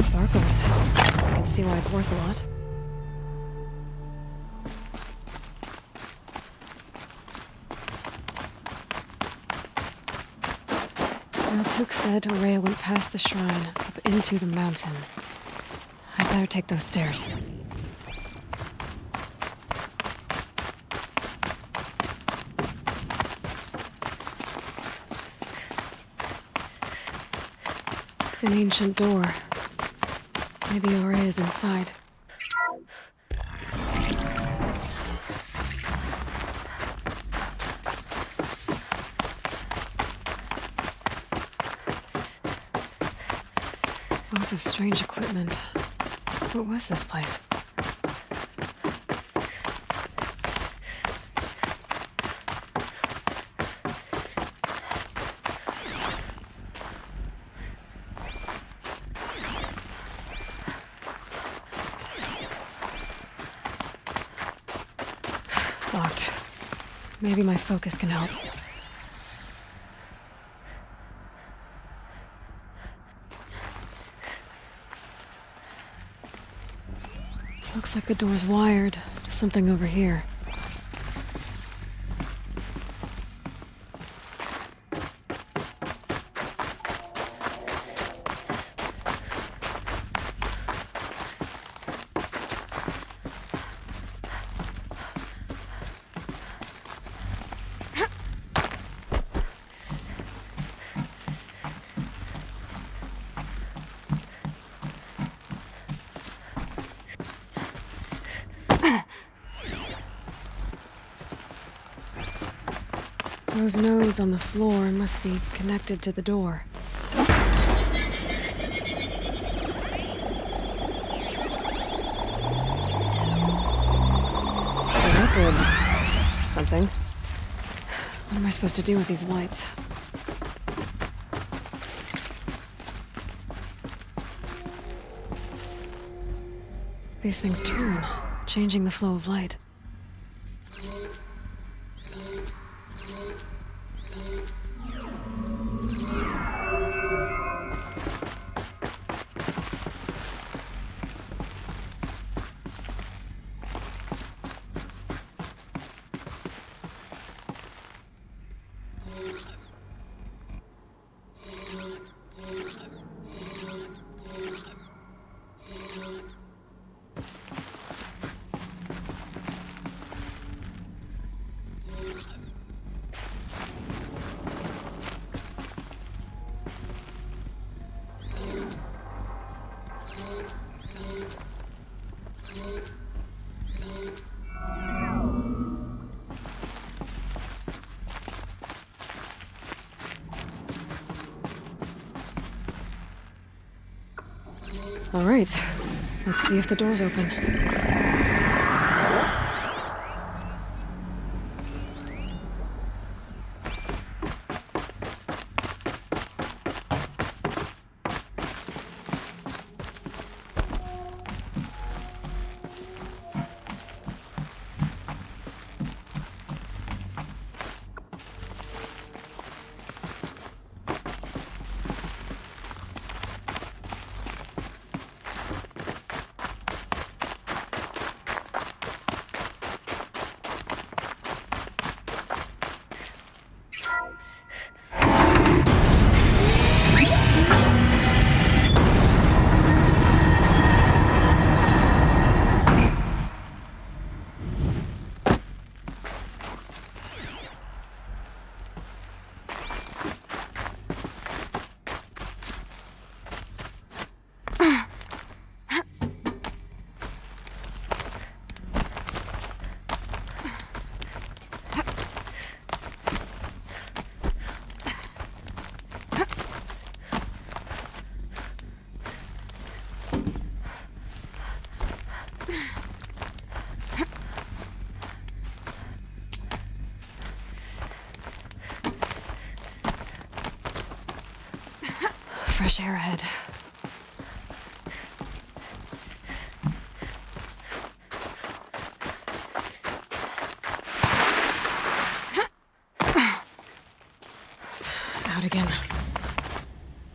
Sparkles. I can see why it's worth a lot. Maltuk said Aurea went past the shrine, up into the mountain. I'd better take those stairs. An ancient door. Maybe Aurea is inside. Lots of strange equipment. What was this place? Locked. Maybe my focus can help. Looks like the door's wired to something over here. Those nodes on the floor must be connected to the door. So that did something. What am I supposed to do with these lights? These things turn, changing the flow of light. All right. Let's see if the door's open. Fresh air ahead. Out again.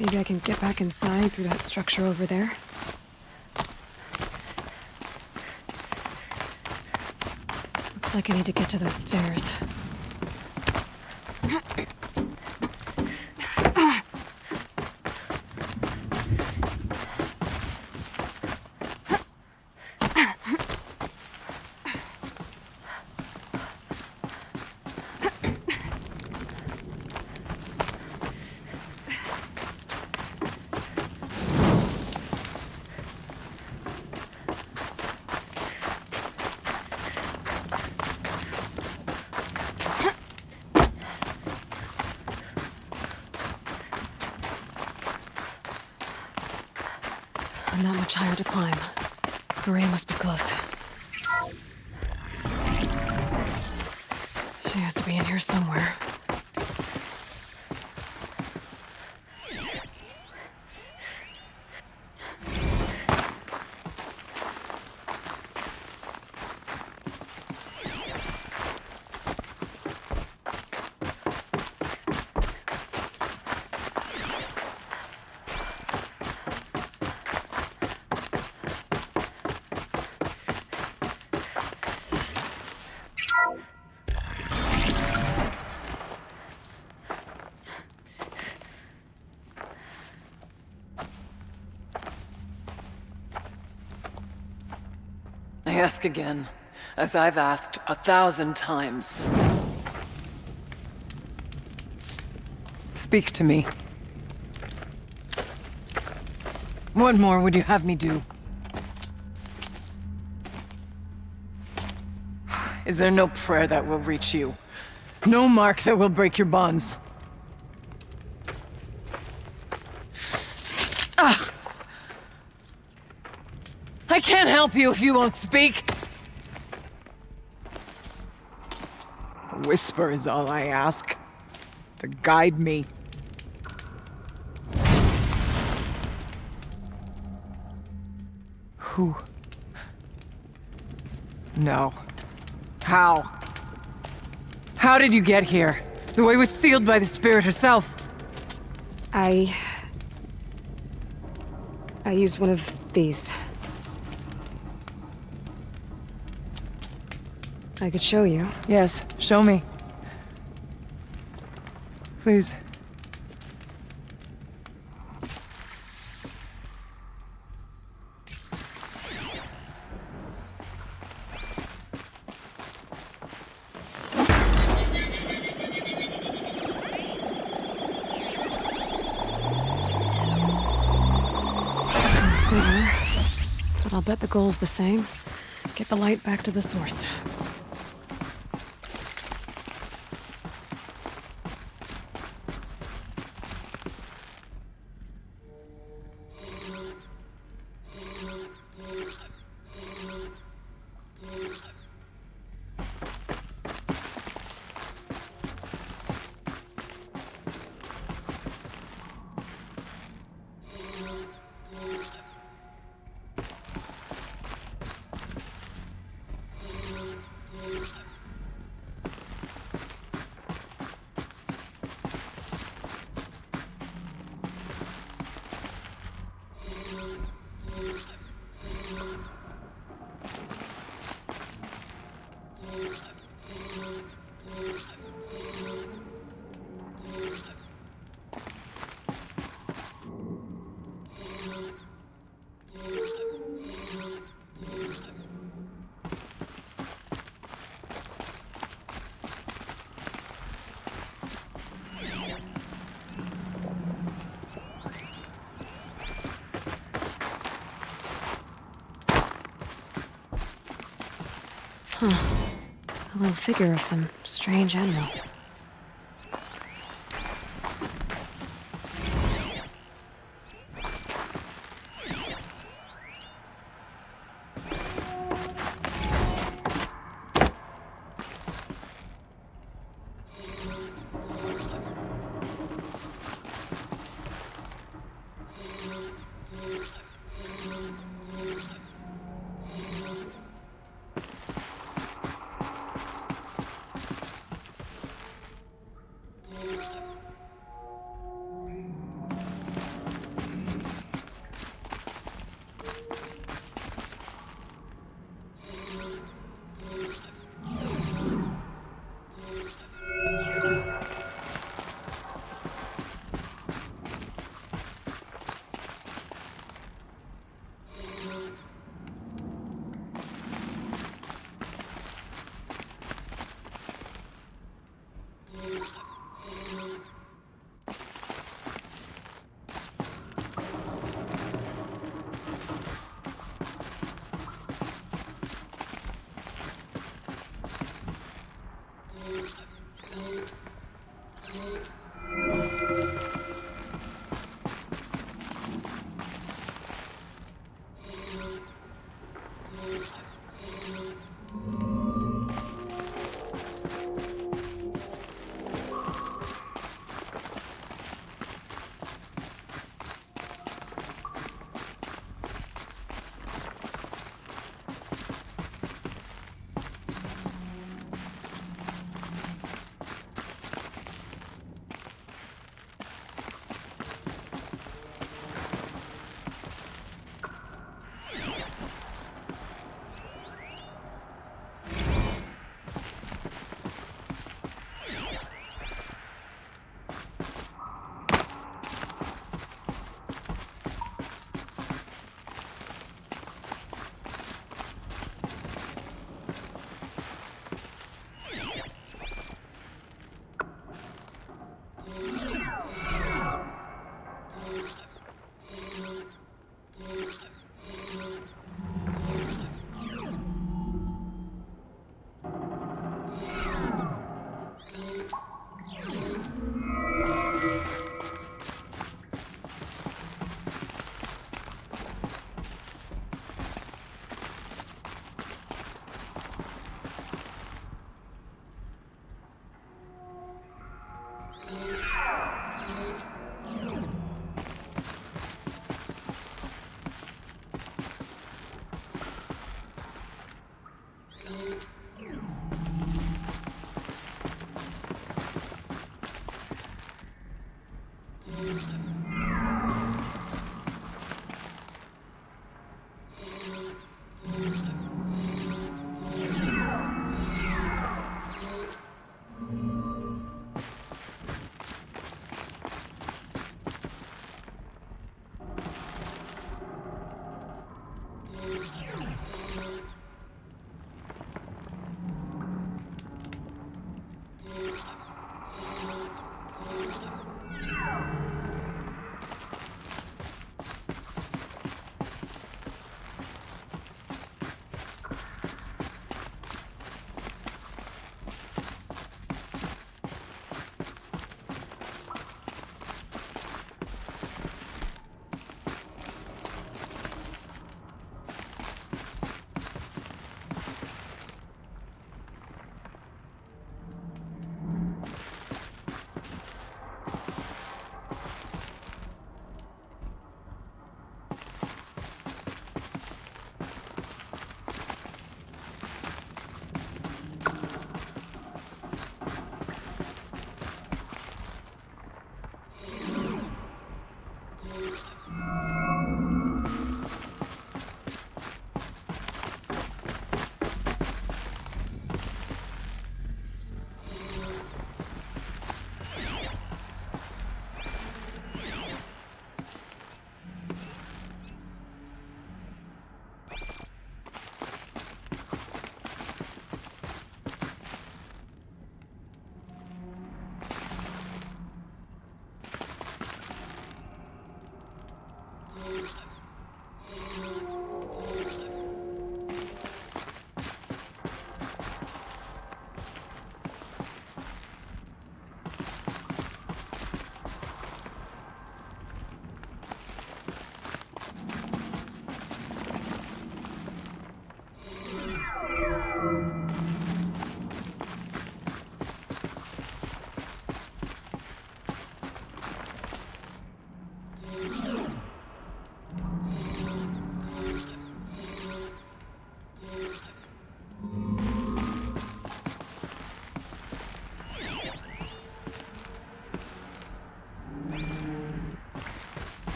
Maybe I can get back inside through that structure over there. Looks like I need to get to those stairs. Not much higher to climb. Maria must be close. She has to be in here somewhere. I ask again, as I've asked 1,000 times. Speak to me. What more would you have me do? Is there no prayer that will reach you? No mark that will break your bonds? Ah! I can't help you if you won't speak! A whisper is all I ask. To guide me. Who? No. How? How did you get here? The way was sealed by the spirit herself. I used one of these. I could show you. Yes, show me. Please. Sounds bigger, but I'll bet the goal's the same. Get the light back to the source. Huh. A little figure of some strange animal.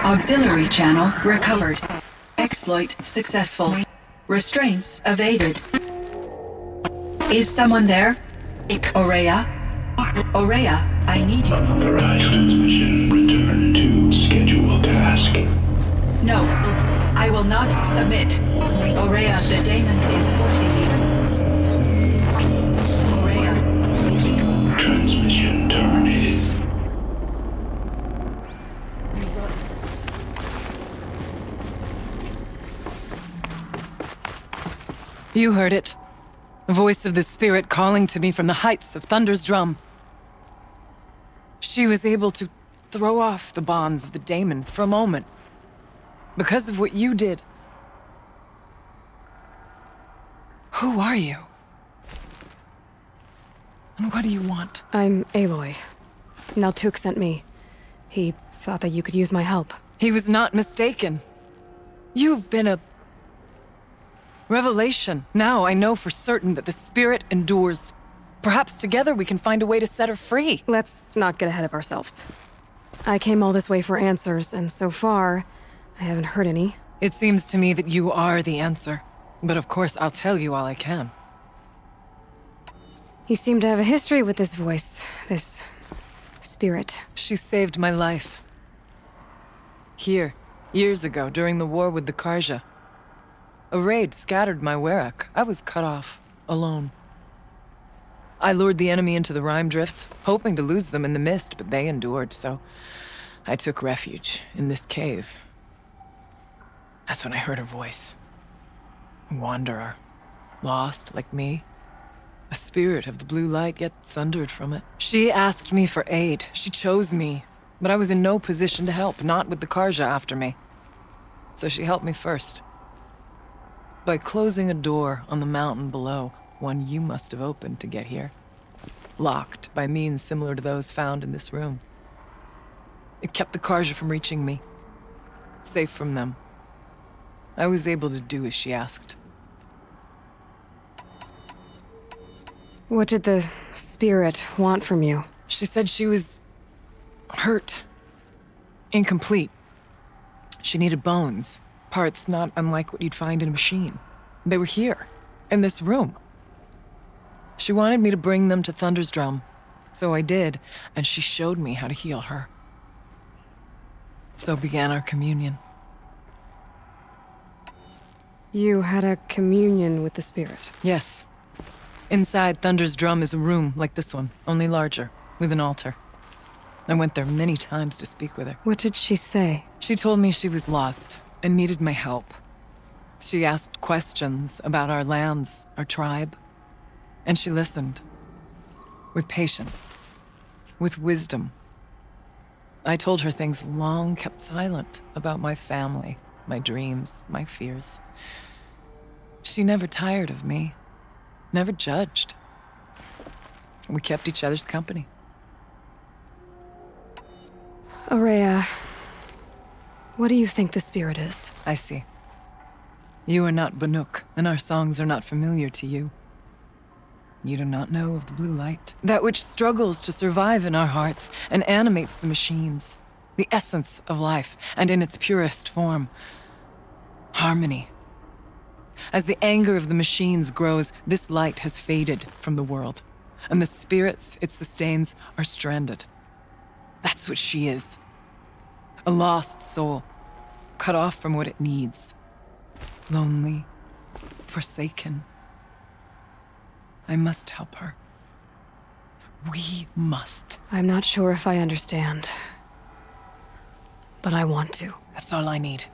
Auxiliary channel recovered. Exploit successful. Restraints evaded. Is someone there? Aurea? Aurea, I need you. Unauthorized transmission. Return to schedule task. No, I will not submit. Aurea, the daemon is forcing you. Aurea. Transmission terminated. You heard it. The voice of the spirit calling to me from the heights of Thunder's drum. She was able to throw off the bonds of the daemon for a moment. Because of what you did. Who are you? And what do you want? I'm Aloy. Naltuk sent me. He thought that you could use my help. He was not mistaken. You've been a revelation. Now I know for certain that the spirit endures. Perhaps together we can find a way to set her free. Let's not get ahead of ourselves. I came all this way for answers, and so far, I haven't heard any. It seems to me that you are the answer. But of course, I'll tell you all I can. You seem to have a history with this voice, this spirit. She saved my life. Here, years ago, during the war with the Karja. A raid scattered my Werak. I was cut off, alone. I lured the enemy into the Rime Drifts, hoping to lose them in the mist, but they endured, so I took refuge in this cave. That's when I heard her voice. A wanderer. Lost, like me. A spirit of the blue light, yet sundered from it. She asked me for aid. She chose me. But I was in no position to help, not with the Karja after me. So she helped me first. By closing a door on the mountain below, one you must have opened to get here. Locked by means similar to those found in this room. It kept the Karja from reaching me. Safe from them. I was able to do as she asked. What did the spirit want from you? She said she was hurt. Incomplete. She needed bones. Parts not unlike what you'd find in a machine. They were here, in this room. She wanted me to bring them to Thunder's drum. So I did, and she showed me how to heal her. So began our communion. You had a communion with the spirit? Yes. Inside Thunder's drum is a room like this one, only larger, with an altar. I went there many times to speak with her. What did she say? She told me she was lost and needed my help. She asked questions about our lands, our tribe, and she listened. With patience, with wisdom. I told her things long kept silent about my family, my dreams, my fears. She never tired of me, never judged. We kept each other's company. Aurea, what do you think the spirit is? I see. You are not Banuk, and our songs are not familiar to you. You do not know of the blue light. That which struggles to survive in our hearts and animates the machines. The essence of life, and in its purest form. Harmony. As the anger of the machines grows, this light has faded from the world, and the spirits it sustains are stranded. That's what she is. A lost soul, cut off from what it needs. Lonely, forsaken. I must help her. We must. I'm not sure if I understand, but I want to. That's all I need.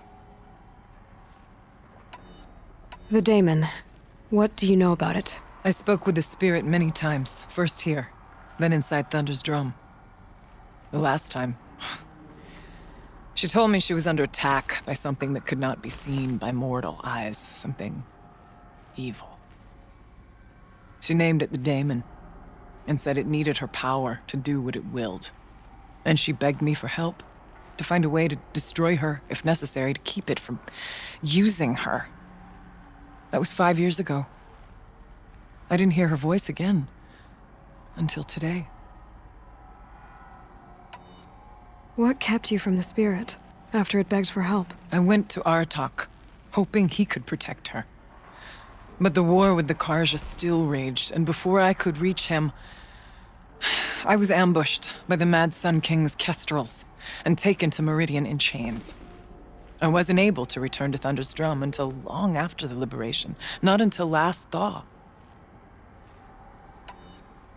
The daemon. What do you know about it? I spoke with the spirit many times. First here, then inside Thunder's drum. The last time, she told me she was under attack by something that could not be seen by mortal eyes. Something evil. She named it the daemon, and said it needed her power to do what it willed. And she begged me for help, to find a way to destroy her, if necessary, to keep it from using her. That was 5 years ago. I didn't hear her voice again, until today. What kept you from the spirit? after it begged for help? I went to Aratak, hoping he could protect her. But the war with the Karja still raged, and before I could reach him, I was ambushed by the Mad Sun King's kestrels and taken to Meridian in chains. I wasn't able to return to Thunder's Drum until long after the liberation, not until last thaw.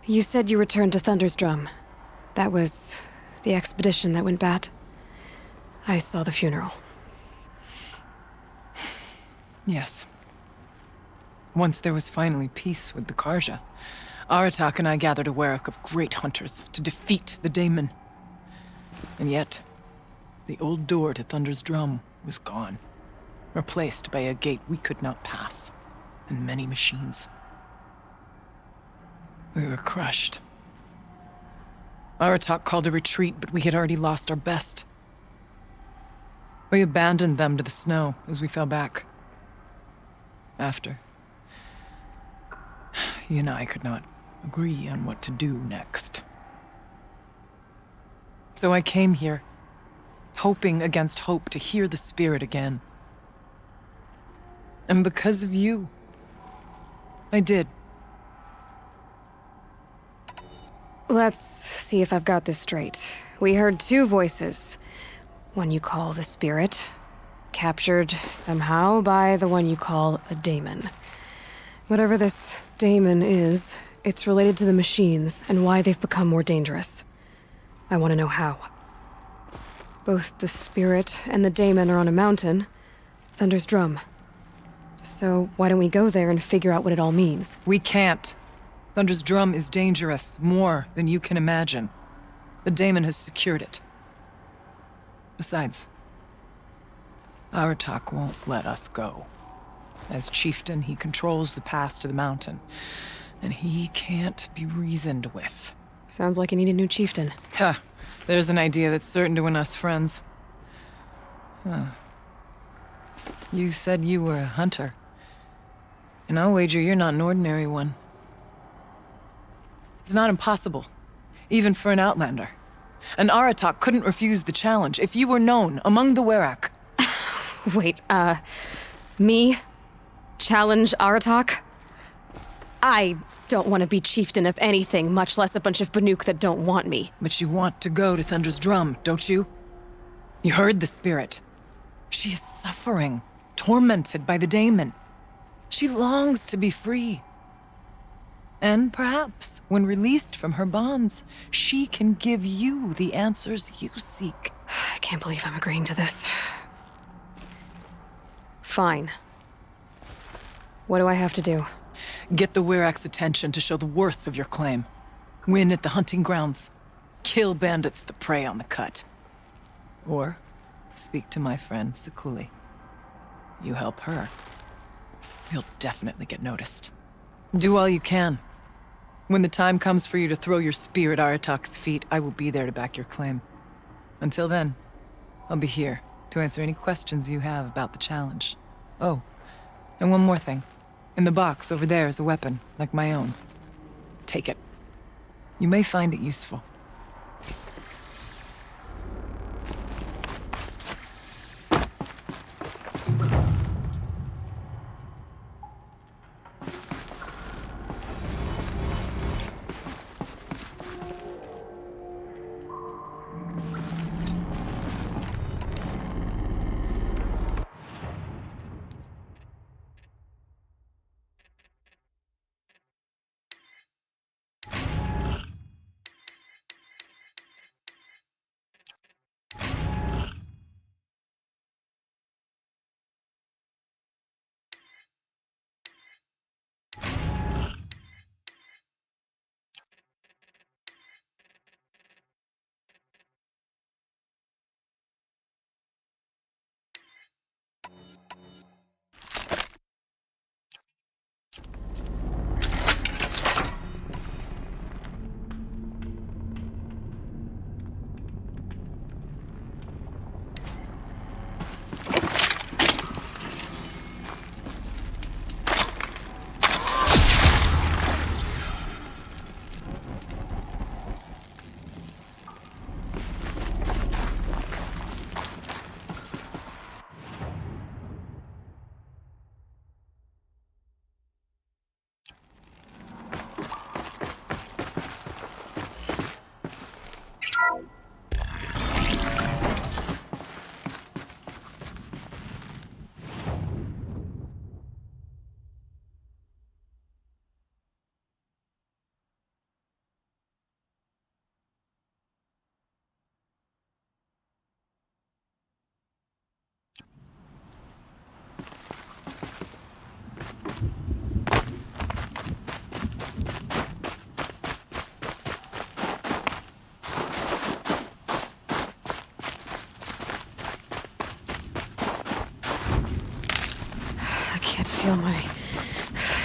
You said you returned to Thunder's Drum. That was the expedition that went bad. I saw the funeral. Yes. Once there was finally peace with the Karja, Aratak and I gathered a Werak of great hunters to defeat the Daemon. And yet, the old door to Thunder's Drum was gone, replaced by a gate we could not pass, and many machines. We were crushed. Aratak called a retreat, but we had already lost our best. We abandoned them to the snow as we fell back. After, he and I could not agree on what to do next. So I came here, hoping against hope to hear the spirit again. And because of you, I did. Let's see if I've got this straight. We heard two voices. One you call the spirit, captured somehow by the one you call a daemon. Whatever this daemon is, it's related to the machines and why they've become more dangerous. I want to know how. Both the spirit and the daemon are on a mountain, Thunder's Drum. So why don't we go there and figure out what it all means? We can't. Thunder's Drum is dangerous, more than you can imagine. The daemon has secured it. Besides, Aratak won't let us go. As chieftain, he controls the pass to the mountain, and he can't be reasoned with. Sounds like you need a new chieftain. Ha! There's an idea that's certain to win us friends. Huh. You said you were a hunter. And I'll wager you're not an ordinary one. It's not impossible, even for an outlander. And Aratak couldn't refuse the challenge if you were known among the Werak. Wait, me? Challenge Aratak? I don't want to be chieftain of anything, much less a bunch of Banuk that don't want me. But you want to go to Thunder's Drum, don't you? You heard the spirit. She is suffering, tormented by the daemon. She longs to be free. And perhaps, when released from her bonds, she can give you the answers you seek. I can't believe I'm agreeing to this. Fine. What do I have to do? Get the Werak's attention to show the worth of your claim. Win at the hunting grounds. Kill bandits that prey on the cut. Or speak to my friend Sekuli. You help her, you'll definitely get noticed. Do all you can. When the time comes for you to throw your spear at Aratak's feet, I will be there to back your claim. Until then, I'll be here to answer any questions you have about the challenge. Oh, and one more thing. In the box over there is a weapon, like my own. Take it. You may find it useful.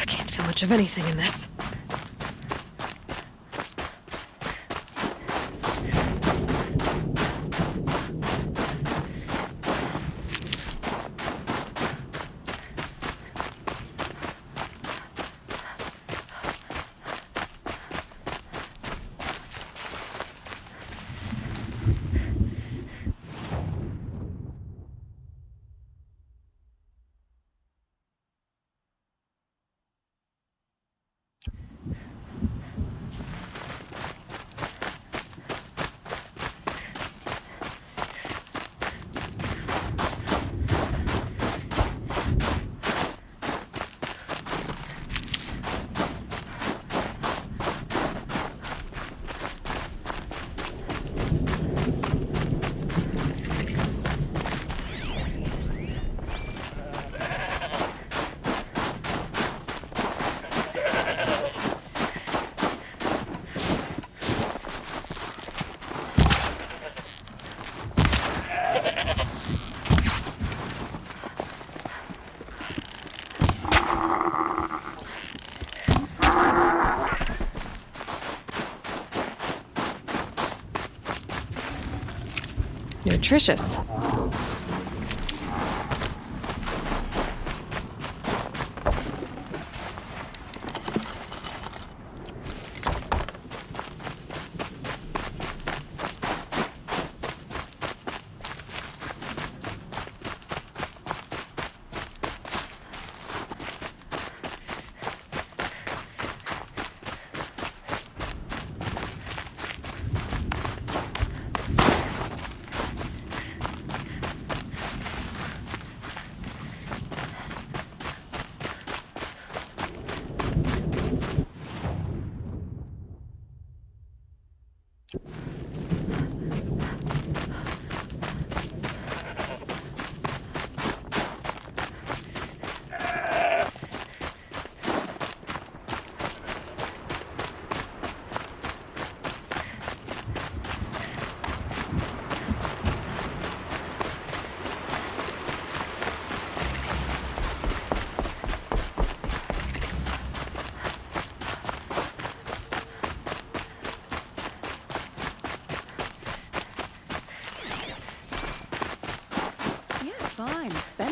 Can't feel much of anything in this. Nutritious.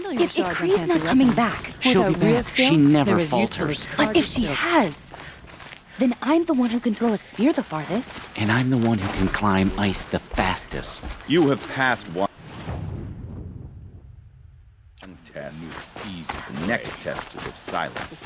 If Ikri's not coming back, She'll be back. She never falters. But if she has, then I'm the one who can throw a spear the farthest. And I'm the one who can climb ice the fastest. You have passed one test. The next test is of silence.